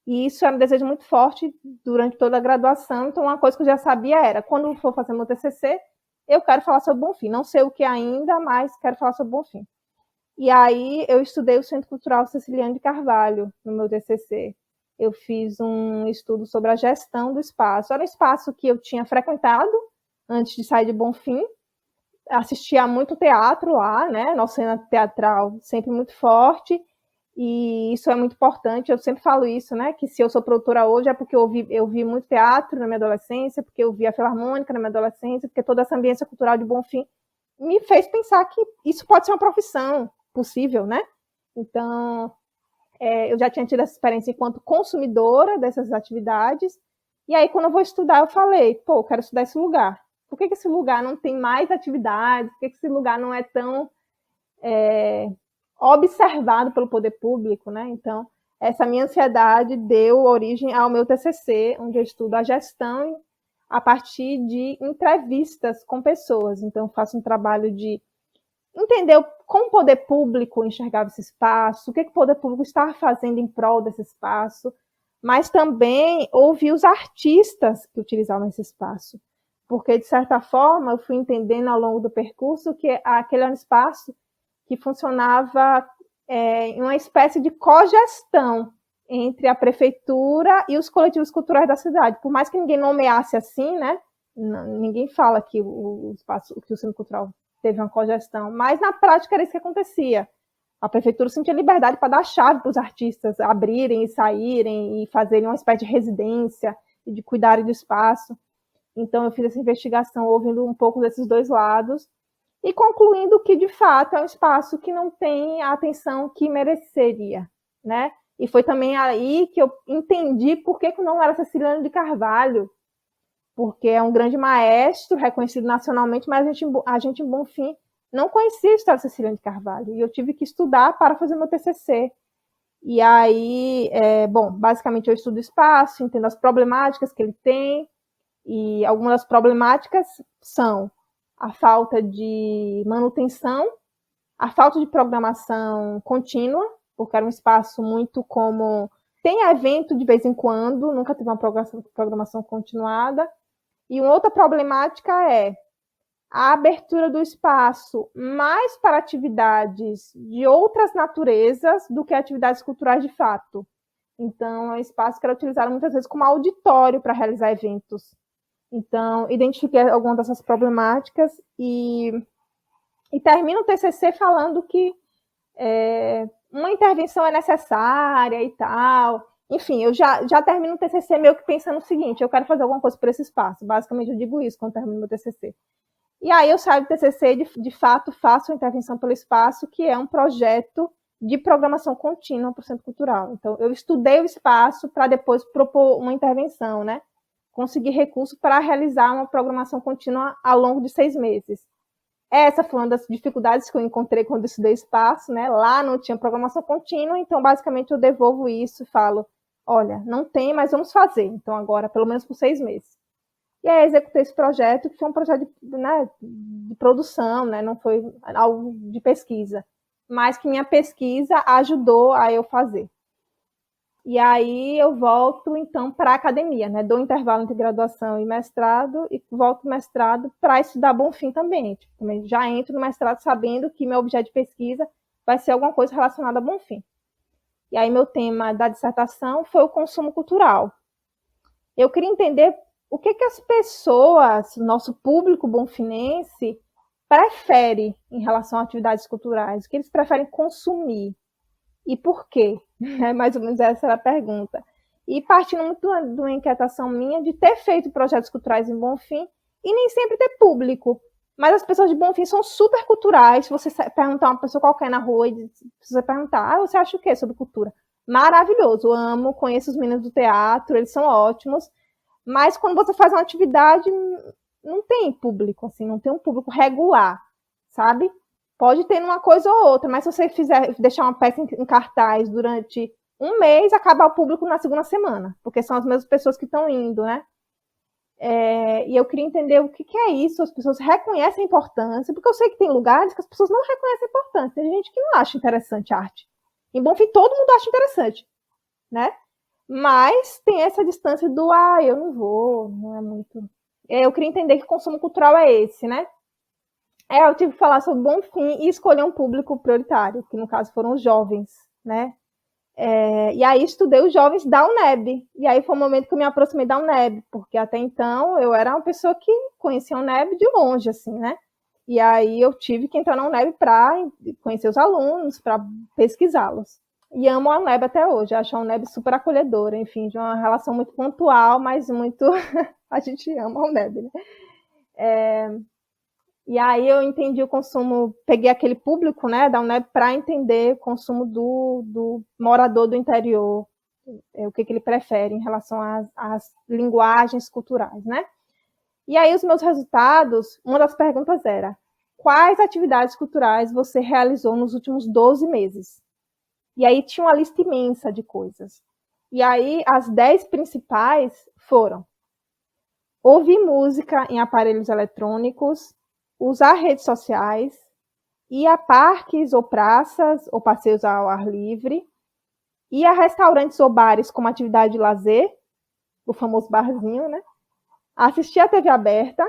E isso era um desejo muito forte durante toda a graduação, então uma coisa que eu já sabia era, quando eu for fazer meu TCC, eu quero falar sobre Bonfim. Não sei o que ainda, mas quero falar sobre Bonfim. E aí eu estudei o Centro Cultural Ceciliano de Carvalho no meu TCC. Eu fiz um estudo sobre a gestão do espaço. Era um espaço que eu tinha frequentado antes de sair de Bonfim, assistia muito teatro lá, né? Nossa cena teatral sempre muito forte, e isso é muito importante. Eu sempre falo isso, né? Que se eu sou produtora hoje é porque eu vi muito teatro na minha adolescência, porque eu vi a Filarmônica na minha adolescência, porque toda essa ambiência cultural de Bonfim me fez pensar que isso pode ser uma profissão possível, né? Então, eu já tinha tido essa experiência enquanto consumidora dessas atividades, e aí quando eu vou estudar eu falei, pô, eu quero estudar esse lugar. Por que esse lugar não tem mais atividades? Por que esse lugar não é tão observado pelo poder público, né? Então, essa minha ansiedade deu origem ao meu TCC, onde eu estudo a gestão a partir de entrevistas com pessoas. Então, eu faço um trabalho de entender como o poder público enxergava esse espaço, o que o poder público estava fazendo em prol desse espaço, mas também ouvir os artistas que utilizavam esse espaço. Porque, de certa forma, eu fui entendendo ao longo do percurso que aquele era um espaço que funcionava em uma espécie de cogestão entre a prefeitura e os coletivos culturais da cidade. Por mais que ninguém nomeasse assim, né? Ninguém fala que o espaço, que o Centro Cultural teve uma cogestão, mas na prática era isso que acontecia. A prefeitura sentia liberdade para dar a chave para os artistas abrirem e saírem e fazerem uma espécie de residência e de cuidarem do espaço. Então eu fiz essa investigação ouvindo um pouco desses dois lados e concluindo que, de fato, é um espaço que não tem a atenção que mereceria, né? E foi também aí que eu entendi por que o nome era Ceciliano de Carvalho, porque é um grande maestro, reconhecido nacionalmente, mas a gente em Bonfim não conhecia a história de Ceciliano de Carvalho, e eu tive que estudar para fazer meu TCC. E aí, basicamente eu estudo o espaço, entendo as problemáticas que ele tem, e algumas das problemáticas são a falta de manutenção, a falta de programação contínua, porque era um espaço muito como... Tem evento de vez em quando, nunca teve uma programação continuada. E uma outra problemática é a abertura do espaço mais para atividades de outras naturezas do que atividades culturais de fato. Então, é um espaço que era utilizado muitas vezes como auditório para realizar eventos. Então, identifiquei algumas dessas problemáticas e termino o TCC falando que uma intervenção é necessária e tal. Enfim, eu já termino o TCC meio que pensando o seguinte, eu quero fazer alguma coisa por esse espaço. Basicamente, eu digo isso quando termino meu TCC. E aí eu saio do TCC e, de fato, faço a intervenção pelo espaço, que é um projeto de programação contínua para o Centro Cultural. Então, eu estudei o espaço para depois propor uma intervenção, né? Conseguir recurso para realizar uma programação contínua ao longo de 6 meses. Essa foi uma das dificuldades que eu encontrei quando eu estudei espaço, né? Lá não tinha programação contínua, então basicamente eu devolvo isso e falo, olha, não tem, mas vamos fazer. Então agora, pelo menos por 6 meses. E aí executei esse projeto, que foi um projeto de produção, né? Não foi algo de pesquisa, mas que minha pesquisa ajudou a eu fazer. E aí eu volto, então, para a academia, né? Dou intervalo entre graduação e mestrado, e volto ao mestrado para estudar Bonfim também. Tipo, também já entro no mestrado sabendo que meu objeto de pesquisa vai ser alguma coisa relacionada a Bonfim. E aí meu tema da dissertação foi o consumo cultural. Eu queria entender o que as pessoas, nosso público bonfinense, prefere em relação a atividades culturais, o que eles preferem consumir. E por quê? Mais ou menos essa era a pergunta. E partindo muito de uma inquietação minha de ter feito projetos culturais em Bonfim e nem sempre ter público. Mas as pessoas de Bonfim são super culturais. Se você perguntar a uma pessoa qualquer na rua e se você perguntar, você acha o quê sobre cultura? Maravilhoso, amo, conheço os meninos do teatro, eles são ótimos. Mas quando você faz uma atividade, não tem público, assim, não tem um público regular, sabe? Pode ter uma coisa ou outra, mas se você deixar uma peça em cartaz durante um mês, acaba o público na segunda semana, porque são as mesmas pessoas que estão indo, né? E eu queria entender o que é isso, as pessoas reconhecem a importância, porque eu sei que tem lugares que as pessoas não reconhecem a importância, tem gente que não acha interessante a arte. Em Bonfim, todo mundo acha interessante, né? Mas tem essa distância do, eu não vou, não é muito... Eu queria entender que consumo cultural é esse, né? Eu tive que falar sobre Bonfim e escolher um público prioritário, que no caso foram os jovens, né? E aí estudei os jovens da UNEB, e aí foi o momento que eu me aproximei da UNEB, porque até então eu era uma pessoa que conhecia a UNEB de longe, assim, né? E aí eu tive que entrar na UNEB para conhecer os alunos, para pesquisá-los. E amo a UNEB até hoje, acho a UNEB super acolhedora, enfim, de uma relação muito pontual, mas muito... a gente ama a UNEB, né? E aí eu entendi o consumo, peguei aquele público, né, da UNEB para entender o consumo do morador do interior, o que ele prefere em relação às linguagens culturais, né? E aí os meus resultados, uma das perguntas era: quais atividades culturais você realizou nos últimos 12 meses? E aí tinha uma lista imensa de coisas. E aí as 10 principais foram: ouvir música em aparelhos eletrônicos, usar redes sociais, ir a parques ou praças ou passeios ao ar livre, ir a restaurantes ou bares como atividade de lazer, o famoso barzinho, né? Assistir a TV aberta,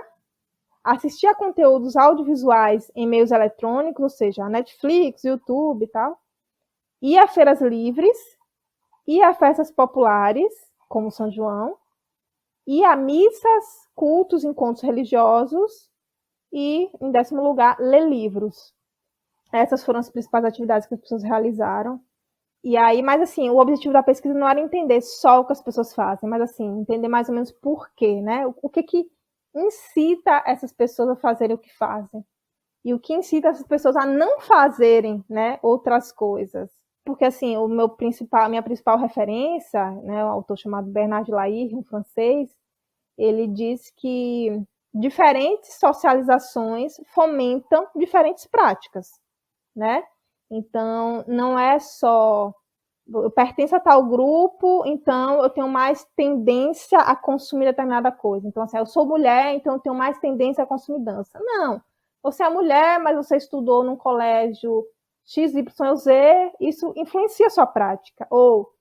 assistir a conteúdos audiovisuais em meios eletrônicos, ou seja, Netflix, YouTube e tal, ir a feiras livres, ir a festas populares, como São João, ir a missas, cultos, encontros religiosos e, em 10º lugar, ler livros. Essas foram as principais atividades que as pessoas realizaram. E aí, mas assim, o objetivo da pesquisa não era entender só o que as pessoas fazem, mas assim, entender mais ou menos por quê, né? O que incita essas pessoas a fazerem o que fazem? E o que incita essas pessoas a não fazerem, né, outras coisas? Porque assim, minha principal referência, né, um autor chamado Bernard Lahire, um francês, ele diz que diferentes socializações fomentam diferentes práticas, né? Então, não é só eu pertenço a tal grupo, então eu tenho mais tendência a consumir determinada coisa. Então, assim, eu sou mulher, então eu tenho mais tendência a consumir dança. Não. Você é mulher, mas você estudou num colégio XYZ, isso influencia a sua prática. Ou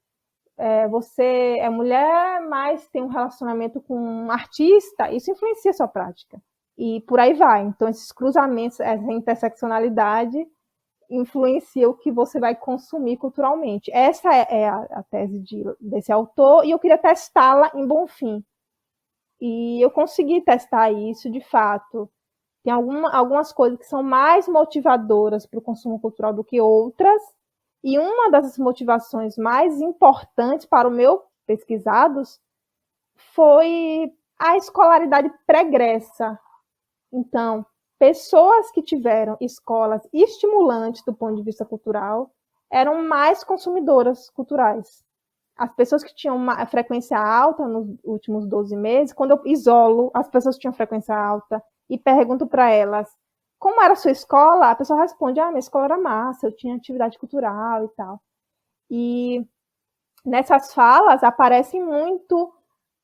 você é mulher, mas tem um relacionamento com um artista, isso influencia a sua prática. E por aí vai. Então, esses cruzamentos, essa interseccionalidade influencia o que você vai consumir culturalmente. Essa é a tese desse autor, e eu queria testá-la em Bonfim. E eu consegui testar isso, de fato. Tem algumas coisas que são mais motivadoras para o consumo cultural do que outras, e uma das motivações mais importantes para o meu pesquisados foi a escolaridade pregressa. Então, pessoas que tiveram escolas estimulantes do ponto de vista cultural eram mais consumidoras culturais. As pessoas que tinham uma frequência alta nos últimos 12 meses, quando eu isolo as pessoas que tinham frequência alta e pergunto para elas como era a sua escola, a pessoa responde: minha escola era massa, eu tinha atividade cultural e tal. E nessas falas aparecem muito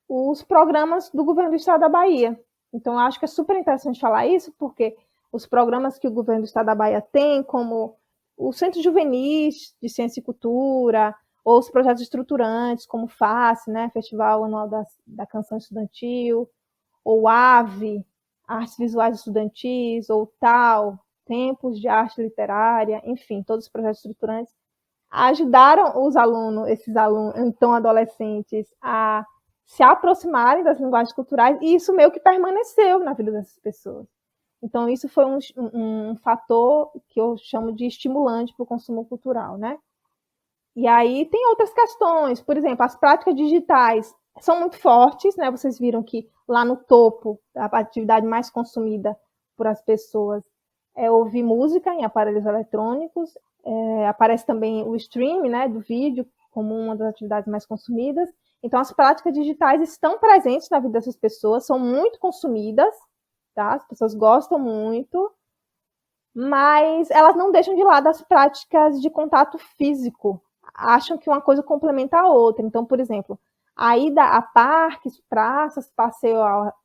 os programas do governo do estado da Bahia. Então, eu acho que é super interessante falar isso, porque os programas que o governo do estado da Bahia tem, como o Centro Juvenis de Ciência e Cultura, ou os projetos estruturantes, como o FACE, né, Festival Anual da Canção Estudantil, ou AVE, Artes Visuais Estudantis, ou TAL, Tempos de Arte Literária, enfim, todos os projetos estruturantes, ajudaram esses alunos, então adolescentes, a se aproximarem das linguagens culturais, e isso meio que permaneceu na vida dessas pessoas. Então, isso foi um fator que eu chamo de estimulante para o consumo cultural, né? E aí tem outras questões, por exemplo, as práticas digitais são muito fortes, né? Vocês viram que lá no topo, a atividade mais consumida por as pessoas é ouvir música em aparelhos eletrônicos, aparece também o stream, né, do vídeo como uma das atividades mais consumidas. Então, as práticas digitais estão presentes na vida dessas pessoas, são muito consumidas, tá? As pessoas gostam muito, mas elas não deixam de lado as práticas de contato físico, acham que uma coisa complementa a outra. Então, por exemplo, a ida a parques, praças,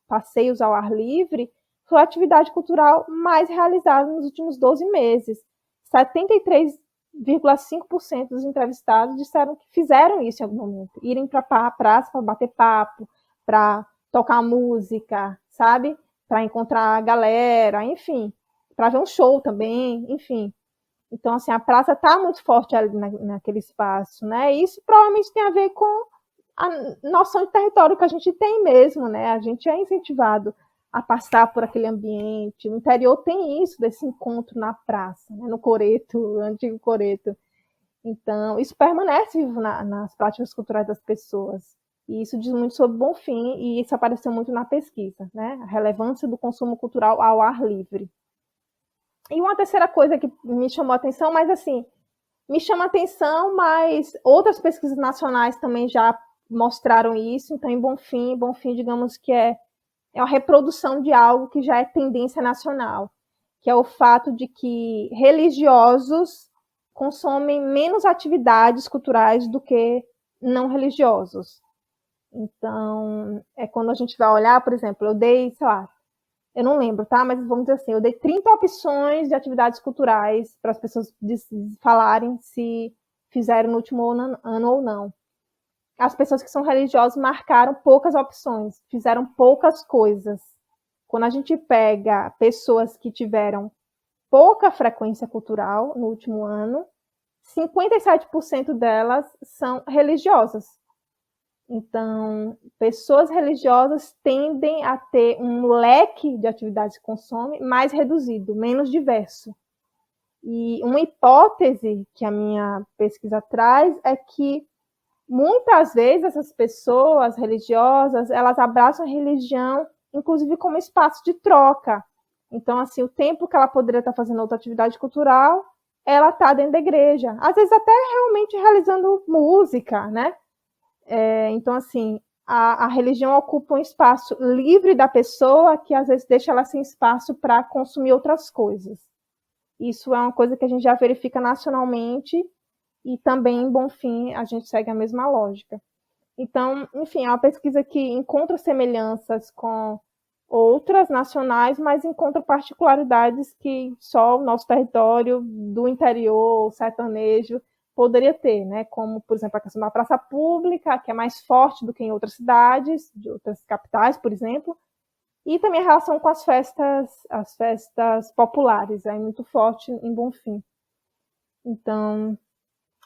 passeios ao ar livre foi a atividade cultural mais realizada nos últimos 12 meses. 73,5% dos entrevistados disseram que fizeram isso em algum momento. Irem para a praça para bater papo, para tocar música, sabe? Para encontrar a galera, enfim. Para ver um show também, enfim. Então, assim, a praça está muito forte ali naquele espaço, né? E isso provavelmente tem a ver com a noção de território que a gente tem mesmo, né? A gente é incentivado a passar por aquele ambiente. O interior tem isso, desse encontro na praça, né, no coreto, o antigo coreto. Então, isso permanece vivo nas práticas culturais das pessoas. E isso diz muito sobre Bonfim, e isso apareceu muito na pesquisa, né? A relevância do consumo cultural ao ar livre. E uma terceira coisa que me chamou a atenção, mas assim, me chama a atenção, mas outras pesquisas nacionais também já mostraram isso. Então, em Bonfim, digamos que é uma reprodução de algo que já é tendência nacional, que é o fato de que religiosos consomem menos atividades culturais do que não religiosos. Então, é quando a gente vai olhar, por exemplo, eu dei, sei lá, eu não lembro, tá? Mas vamos dizer assim, eu dei 30 opções de atividades culturais para as pessoas falarem se fizeram no último ano ou não. As pessoas que são religiosas marcaram poucas opções, fizeram poucas coisas. Quando a gente pega pessoas que tiveram pouca frequência cultural no último ano, 57% delas são religiosas. Então, pessoas religiosas tendem a ter um leque de atividades que consomem mais reduzido, menos diverso. E uma hipótese que a minha pesquisa traz é que muitas vezes essas pessoas religiosas, elas abraçam a religião, inclusive como espaço de troca. Então, assim, o tempo que ela poderia estar fazendo outra atividade cultural, ela está dentro da igreja. Às vezes até realmente realizando música, né? Então, assim, a religião ocupa um espaço livre da pessoa que às vezes deixa ela sem espaço para consumir outras coisas. Isso é uma coisa que a gente já verifica nacionalmente e também em Bonfim a gente segue a mesma lógica. Então, enfim, é uma pesquisa que encontra semelhanças com outras nacionais, mas encontra particularidades que só o nosso território do interior sertanejo poderia ter, né? Como, por exemplo, a questão da praça pública, que é mais forte do que em outras cidades, de outras capitais, por exemplo, e também a relação com as festas populares, é muito forte em Bonfim. Então,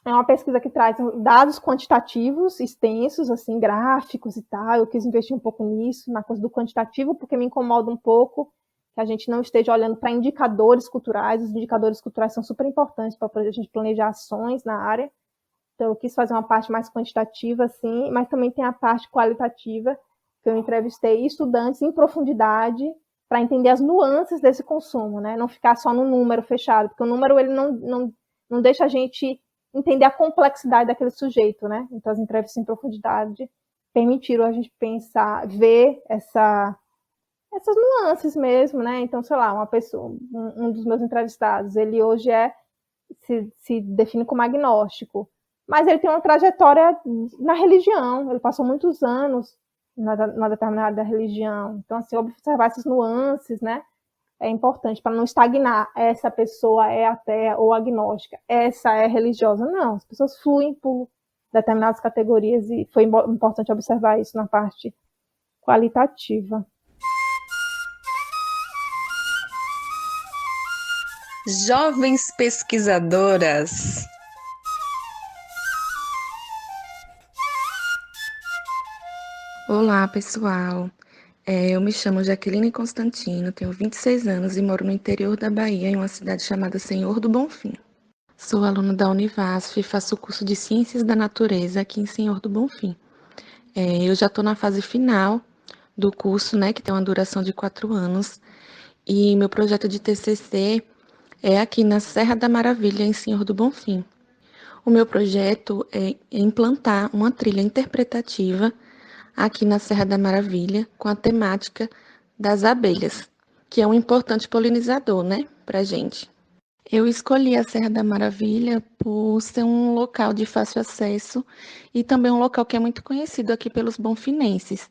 é uma pesquisa que traz dados quantitativos extensos, assim, gráficos e tal. Eu quis investir um pouco nisso, na coisa do quantitativo, porque me incomoda um pouco que a gente não esteja olhando para indicadores culturais. Os indicadores culturais são super importantes para a gente planejar ações na área. Então, eu quis fazer uma parte mais quantitativa, assim, mas também tem a parte qualitativa, que eu entrevistei estudantes em profundidade para entender as nuances desse consumo, né? Não ficar só no número fechado, porque o número ele não deixa a gente entender a complexidade daquele sujeito, né? Então, as entrevistas em profundidade permitiram a gente pensar, ver essas nuances mesmo, né? Então, sei lá, uma pessoa, um dos meus entrevistados, ele hoje se define como agnóstico, mas ele tem uma trajetória na religião, ele passou muitos anos na determinada religião. Então, assim, observar essas nuances, né? É importante para não estagnar. Essa pessoa é ateia ou agnóstica, essa é religiosa. Não, as pessoas fluem por determinadas categorias e foi importante observar isso na parte qualitativa. Jovens pesquisadoras. Olá, pessoal. Eu me chamo Jaqueline Constantino, tenho 26 anos e moro no interior da Bahia, em uma cidade chamada Senhor do Bonfim. Sou aluna da Univasf e faço o curso de Ciências da Natureza aqui em Senhor do Bonfim. Eu já estou na fase final do curso, né, que tem uma duração de 4 anos, e meu projeto de TCC é aqui na Serra da Maravilha, em Senhor do Bonfim. O meu projeto é implantar uma trilha interpretativa aqui na Serra da Maravilha, com a temática das abelhas, que é um importante polinizador, né, pra gente. Eu escolhi a Serra da Maravilha por ser um local de fácil acesso e também um local que é muito conhecido aqui pelos bonfinenses.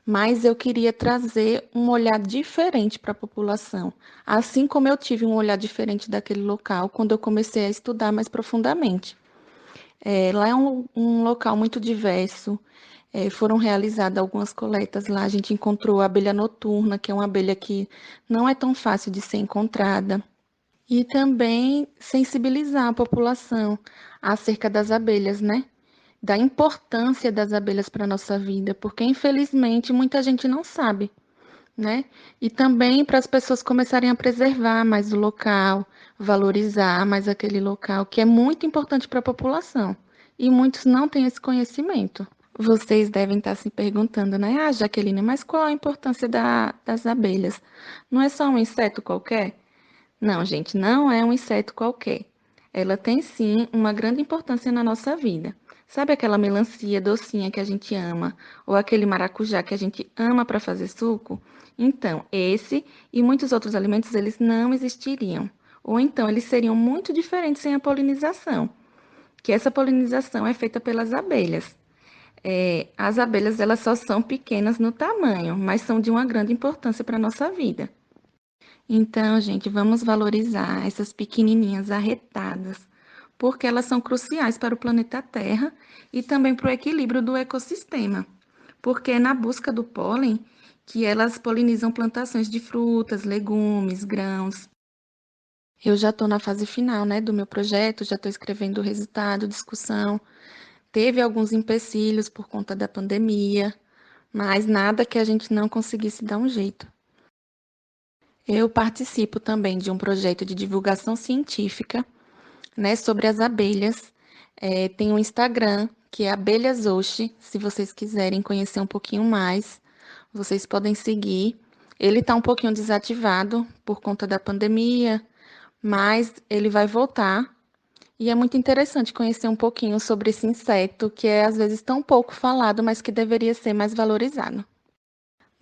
Mas eu queria trazer um olhar diferente para a população, assim como eu tive um olhar diferente daquele local quando eu comecei a estudar mais profundamente. Lá é um local muito diverso. Foram realizadas algumas coletas lá. A gente encontrou a abelha noturna, que é uma abelha que não é tão fácil de ser encontrada. E também sensibilizar a população acerca das abelhas, né? Da importância das abelhas para a nossa vida, porque infelizmente muita gente não sabe, né? E também para as pessoas começarem a preservar mais o local, valorizar mais aquele local, que é muito importante para a população. E muitos não têm esse conhecimento. Vocês devem estar se perguntando, né? Ah, Jaqueline, mas qual a importância das abelhas? Não é só um inseto qualquer? Não, gente, não é um inseto qualquer. Ela tem sim uma grande importância na nossa vida. Sabe aquela melancia docinha que a gente ama, ou aquele maracujá que a gente ama para fazer suco? Então, esse e muitos outros alimentos eles não existiriam. Ou então eles seriam muito diferentes sem a polinização, que essa polinização é feita pelas abelhas. As abelhas elas só são pequenas no tamanho, mas são de uma grande importância para a nossa vida. Então, gente, vamos valorizar essas pequenininhas arretadas, porque elas são cruciais para o planeta Terra e também para o equilíbrio do ecossistema, porque é na busca do pólen que elas polinizam plantações de frutas, legumes, grãos. Eu já estou na fase final, né, do meu projeto, já estou escrevendo o resultado, discussão. Teve alguns empecilhos por conta da pandemia, mas nada que a gente não conseguisse dar um jeito. Eu participo também de um projeto de divulgação científica, né, sobre as abelhas. Tem um Instagram, que é Abelhas Oxi. Se vocês quiserem conhecer um pouquinho mais, vocês podem seguir. Ele está um pouquinho desativado por conta da pandemia, mas ele vai voltar. E é muito interessante conhecer um pouquinho sobre esse inseto, que é às vezes tão pouco falado, mas que deveria ser mais valorizado.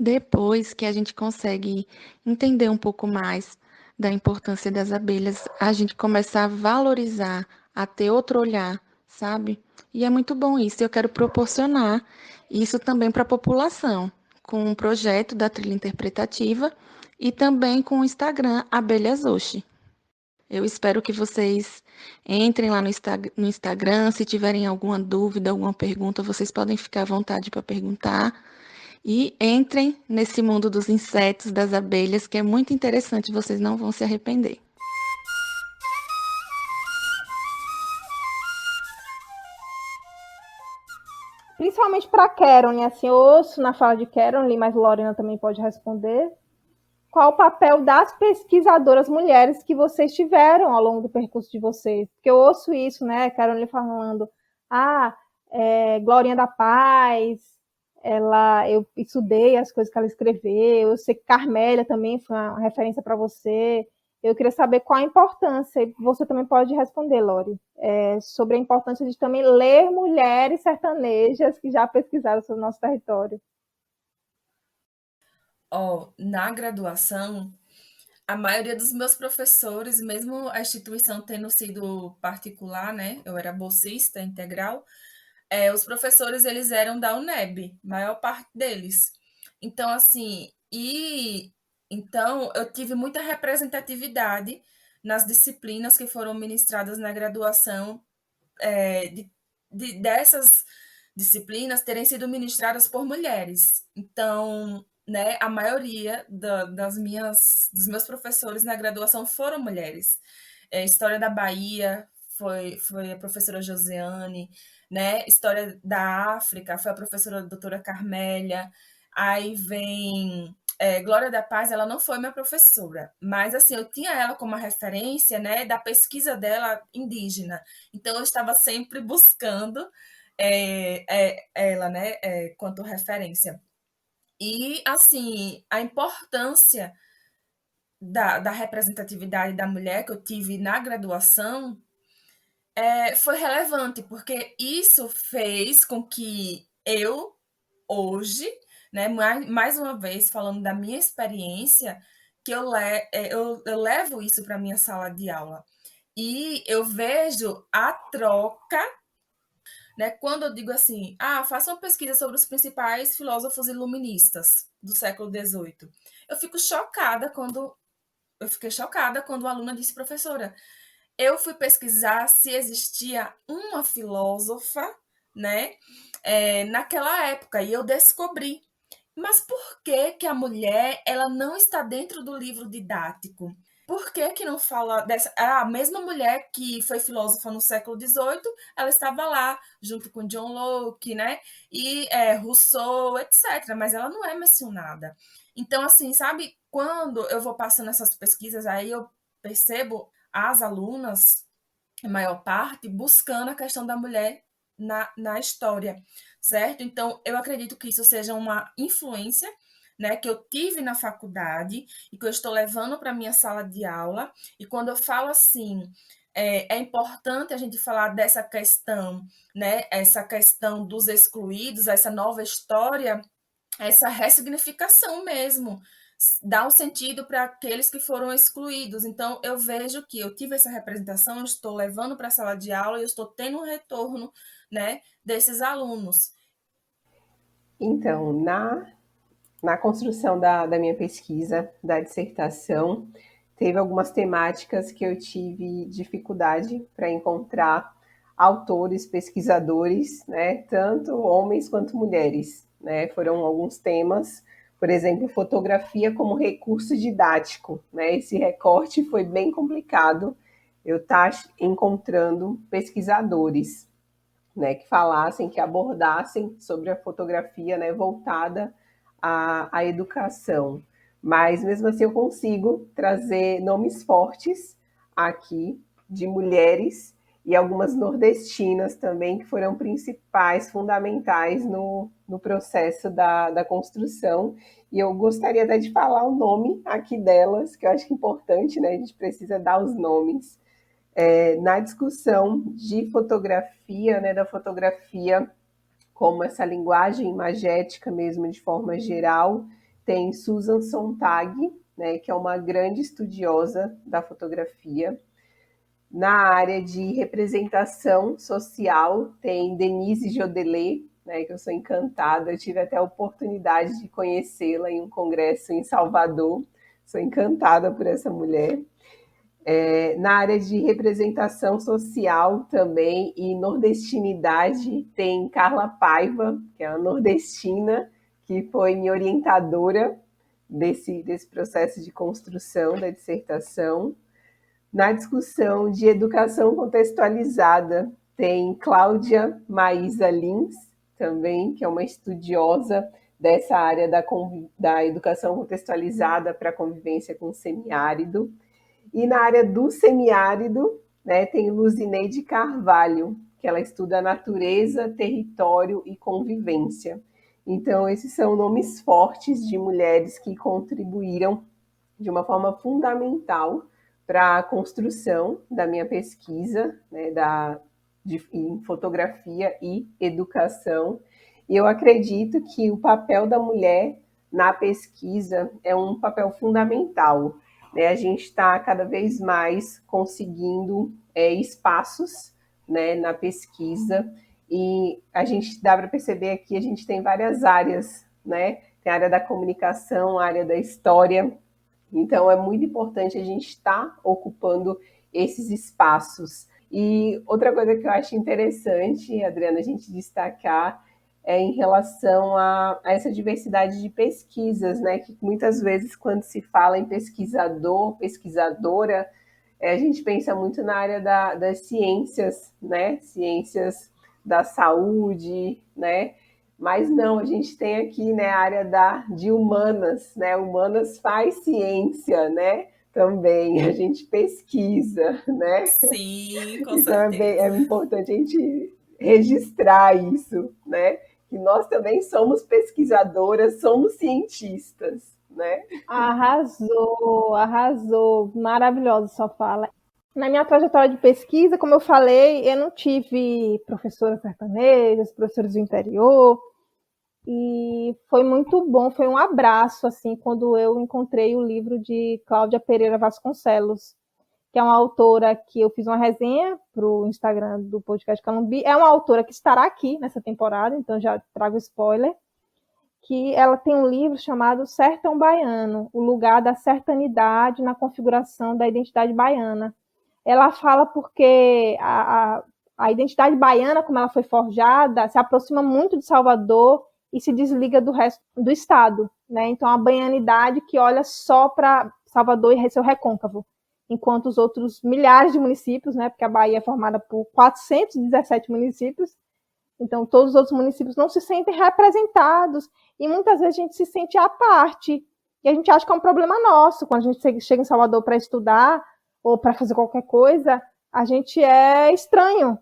Depois que a gente consegue entender um pouco mais da importância das abelhas, a gente começa a valorizar, a ter outro olhar, sabe? E é muito bom isso. Eu quero proporcionar isso também para a população, com um projeto da trilha interpretativa e também com o Instagram Abelhas Oxi. Eu espero que vocês entrem lá no Instagram. Se tiverem alguma dúvida, alguma pergunta, vocês podem ficar à vontade para perguntar. E entrem nesse mundo dos insetos, das abelhas, que é muito interessante, vocês não vão se arrepender. Principalmente para Caroline, assim, eu ouço na fala de Caroline, mas Lorena também pode responder. Qual o papel das pesquisadoras mulheres que vocês tiveram ao longo do percurso de vocês? Porque eu ouço isso, né, Caroline falando, Glorinha da Paz, eu estudei as coisas que ela escreveu, eu sei que Carmélia também foi uma referência para você. Eu queria saber qual a importância, e você também pode responder, Lori, sobre a importância de também ler mulheres sertanejas que já pesquisaram sobre o nosso território. Na graduação, a maioria dos meus professores, mesmo a instituição tendo sido particular, né? Eu era bolsista integral, os professores eles eram da UNEB, maior parte deles. Então, assim, então eu tive muita representatividade nas disciplinas que foram ministradas na graduação, dessas disciplinas terem sido ministradas por mulheres. Então, né, a maioria dos meus professores na graduação foram mulheres. História da Bahia foi a professora Josiane, né? História da África foi a professora doutora Carmélia. Aí vem Glória da Paz, ela não foi minha professora, mas assim, eu tinha ela como uma referência, né, da pesquisa dela indígena. Então eu estava sempre buscando ela, né, quanto referência. E assim, a importância da representatividade da mulher que eu tive na graduação foi relevante, porque isso fez com que eu, hoje, né, mais uma vez falando da minha experiência, que eu levo isso para a minha sala de aula. E eu vejo a troca, né, quando eu digo assim, faça uma pesquisa sobre os principais filósofos iluministas do século XVIII. Eu fiquei chocada quando a aluna disse, professora, eu fui pesquisar se existia uma filósofa, né, naquela época, e eu descobri. Mas por que que a mulher ela não está dentro do livro didático? por que que não fala dessa... A mesma mulher que foi filósofa no século XVIII, ela estava lá, junto com John Locke, né? E Rousseau, etc. Mas ela não é mencionada. Então, assim, sabe, quando eu vou passando essas pesquisas, aí eu percebo as alunas, a maior parte, buscando a questão da mulher na história, certo? Então, eu acredito que isso seja uma influência, né, que eu tive na faculdade e que eu estou levando para a minha sala de aula. E quando eu falo assim, é importante a gente falar dessa questão, né, essa questão dos excluídos, essa nova história, essa ressignificação mesmo, dá um sentido para aqueles que foram excluídos. Então, eu vejo que eu tive essa representação, eu estou levando para a sala de aula e eu estou tendo um retorno, né, desses alunos. Então, na construção da minha pesquisa, da dissertação, teve algumas temáticas que eu tive dificuldade para encontrar autores, pesquisadores, né, tanto homens quanto mulheres, né, foram alguns temas, por exemplo, fotografia como recurso didático, né, esse recorte foi bem complicado, eu estar encontrando pesquisadores, né, que falassem, que abordassem sobre a fotografia, né, voltada à educação. Mas mesmo assim eu consigo trazer nomes fortes aqui de mulheres e algumas nordestinas também, que foram principais, fundamentais no processo da construção. E eu gostaria até de falar o nome aqui delas, que eu acho que é importante, né? A gente precisa dar os nomes. Na discussão de fotografia, né, da fotografia como essa linguagem imagética mesmo, de forma geral, tem Susan Sontag, né, que é uma grande estudiosa da fotografia. Na área de representação social, tem Denise Jodelet, né, que eu sou encantada, eu tive até a oportunidade de conhecê-la em um congresso em Salvador, sou encantada por essa mulher. Na área de representação social também e nordestinidade, tem Carla Paiva, que é uma nordestina, que foi minha orientadora desse processo de construção da dissertação. Na discussão de educação contextualizada, tem Cláudia Maísa Lins, também, que é uma estudiosa dessa área da educação contextualizada para a convivência com o semiárido. E na área do semiárido, né, tem Luzineide Carvalho, que ela estuda natureza, território e convivência. Então, esses são nomes fortes de mulheres que contribuíram de uma forma fundamental para a construção da minha pesquisa, né, em fotografia e educação. E eu acredito que o papel da mulher na pesquisa é um papel fundamental. A gente está cada vez mais conseguindo espaços, né, na pesquisa, e a gente dá para perceber aqui, a gente tem várias áreas, né? Tem a área da comunicação, a área da história, então é muito importante a gente estar ocupando esses espaços. E outra coisa que eu acho interessante, Adriana, a gente destacar em relação a essa diversidade de pesquisas, né? Que muitas vezes, quando se fala em pesquisador, pesquisadora, a gente pensa muito na área das ciências, né? Ciências da saúde, né? Mas não, a gente tem aqui, né, a área de humanas, né? Humanas faz ciência, né? Também a gente pesquisa, né? Sim, com Então certeza. é importante a gente registrar isso, né? Que nós também somos pesquisadoras, somos cientistas, né? Arrasou, arrasou, maravilhosa sua fala. Na minha trajetória de pesquisa, como eu falei, eu não tive professoras sertanejas, professores do interior, e foi muito bom, foi um abraço, assim, quando eu encontrei o livro de Cláudia Pereira Vasconcelos, que é uma autora que eu fiz uma resenha para o Instagram do podcast Calumbi. É uma autora que estará aqui nessa temporada, então já trago spoiler, que ela tem um livro chamado Sertão Baiano, o lugar da sertanidade na configuração da identidade baiana. Ela fala porque a identidade baiana, como ela foi forjada, se aproxima muito de Salvador e se desliga do resto do estado, né? Então, a baianidade que olha só para Salvador e seu recôncavo. enquanto os outros milhares de municípios, né, porque a Bahia é formada por 417 municípios, então todos os outros municípios não se sentem representados, e muitas vezes a gente se sente à parte, e a gente acha que é um problema nosso. Quando a gente chega em Salvador para estudar, ou para fazer qualquer coisa, a gente é estranho,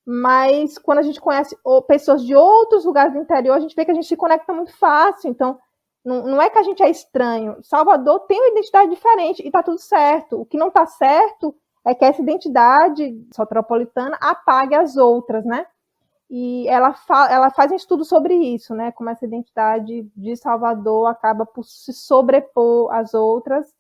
mas quando a gente conhece pessoas de outros lugares do interior, a gente vê que a gente se conecta muito fácil. Então, não é que a gente é estranho. Salvador tem uma identidade diferente e está tudo certo. O que não está certo é que essa identidade soteropolitana apague as outras, né? E ela faz um estudo sobre isso, né? Como essa identidade de Salvador acaba por se sobrepor às outras.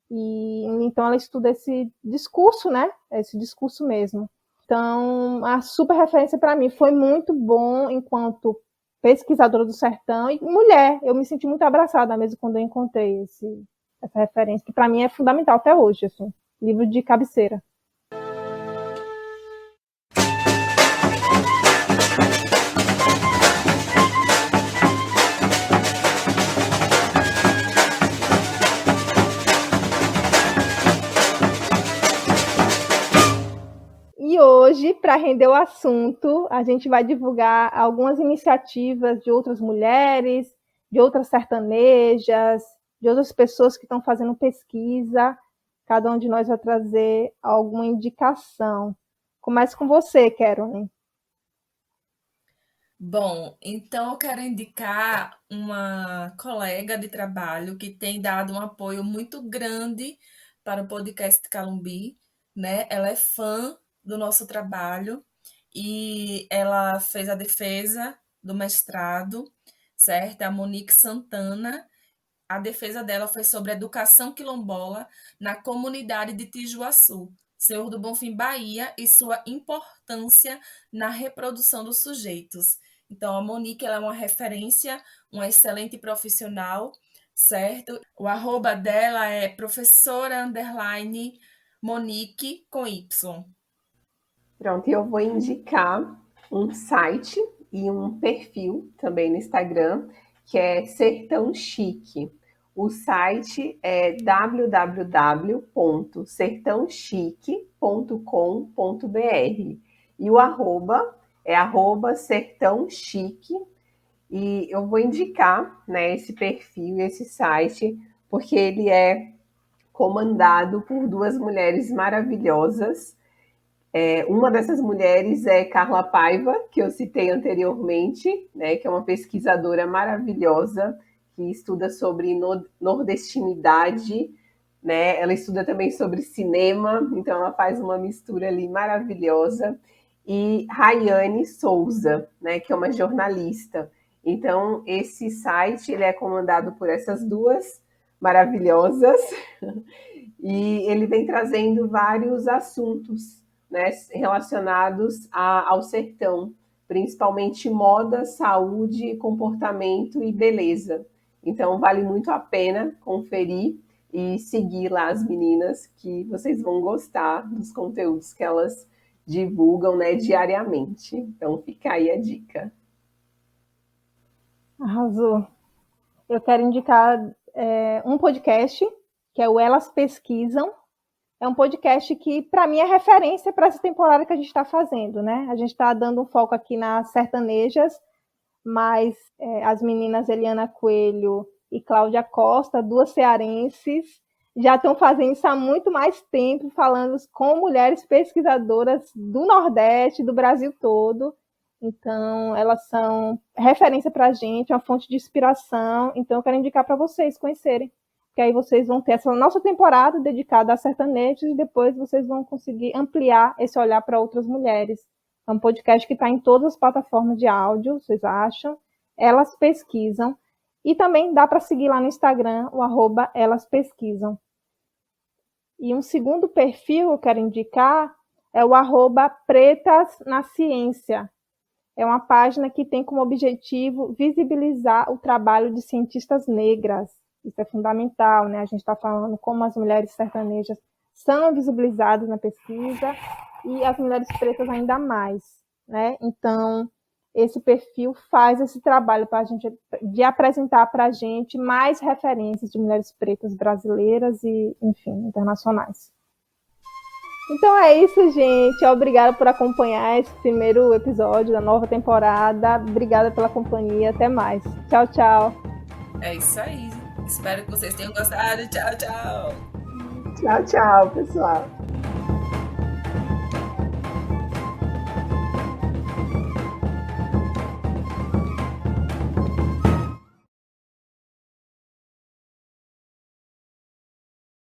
E então ela estuda esse discurso, né? Esse discurso mesmo. Então, a super referência para mim foi muito bom enquanto pesquisadora do sertão e mulher. Eu me senti muito abraçada mesmo quando eu encontrei essa referência, que para mim é fundamental até hoje, assim, livro de cabeceira. E hoje, para render o assunto, a gente vai divulgar algumas iniciativas de outras mulheres, de outras sertanejas, de outras pessoas que estão fazendo pesquisa. Cada um de nós vai trazer alguma indicação. Começo com você, Caroline. Bom, então eu quero indicar uma colega de trabalho que tem dado um apoio muito grande para o podcast Calumbi, né? Ela é fã do nosso trabalho e ela fez a defesa do mestrado, certo? A Monique Santana. A defesa dela foi sobre educação quilombola na comunidade de Tijuaçu, Senhor do Bonfim, Bahia, e sua importância na reprodução dos sujeitos. Então, a Monique ela é uma referência, uma excelente profissional, certo? O arroba dela é professora_Monique com Y. Pronto, e eu vou indicar um site e um perfil também no Instagram, que é Sertão Chique. O site é www.sertãochique.com.br e o arroba é @sertão chique. E eu vou indicar, né, esse perfil, esse site, porque ele é comandado por duas mulheres maravilhosas. Uma dessas mulheres é Carla Paiva, que eu citei anteriormente, né, que é uma pesquisadora maravilhosa, que estuda sobre nordestinidade, né? Ela estuda também sobre cinema, então ela faz uma mistura ali maravilhosa. E Rayane Souza, né, que é uma jornalista. Então, esse site ele é comandado por essas duas maravilhosas e ele vem trazendo vários assuntos, né, relacionados ao sertão, principalmente moda, saúde, comportamento e beleza. Então, vale muito a pena conferir e seguir lá as meninas, que vocês vão gostar dos conteúdos que elas divulgam, né, diariamente. Então, fica aí a dica. Arrasou. Eu quero indicar um podcast, que é o Elas Pesquisam. É um podcast que, para mim, é referência para essa temporada que a gente está fazendo, né? A gente está dando um foco aqui nas sertanejas, mas as meninas Eliana Coelho e Cláudia Costa, duas cearenses, já estão fazendo isso há muito mais tempo, falando com mulheres pesquisadoras do Nordeste, do Brasil todo. Então, elas são referência para a gente, uma fonte de inspiração. Então, eu quero indicar para vocês conhecerem. Porque aí vocês vão ter essa nossa temporada dedicada a sertanejos e depois vocês vão conseguir ampliar esse olhar para outras mulheres. É um podcast que está em todas as plataformas de áudio, vocês acham? Elas Pesquisam. E também dá para seguir lá no Instagram, o @Elas Pesquisam. E um segundo perfil que eu quero indicar é o @Pretas na Ciência. É uma página que tem como objetivo visibilizar o trabalho de cientistas negras. Isso é fundamental, né? A gente está falando como as mulheres sertanejas são visibilizadas na pesquisa e as mulheres pretas ainda mais, né? Então, esse perfil faz esse trabalho para a gente, de apresentar para a gente mais referências de mulheres pretas brasileiras e, enfim, internacionais. Então é isso, gente. Obrigada por acompanhar esse primeiro episódio da nova temporada. Obrigada pela companhia. Até mais. Tchau, tchau. É isso aí. Espero que vocês tenham gostado. Tchau, tchau. Tchau, tchau, pessoal.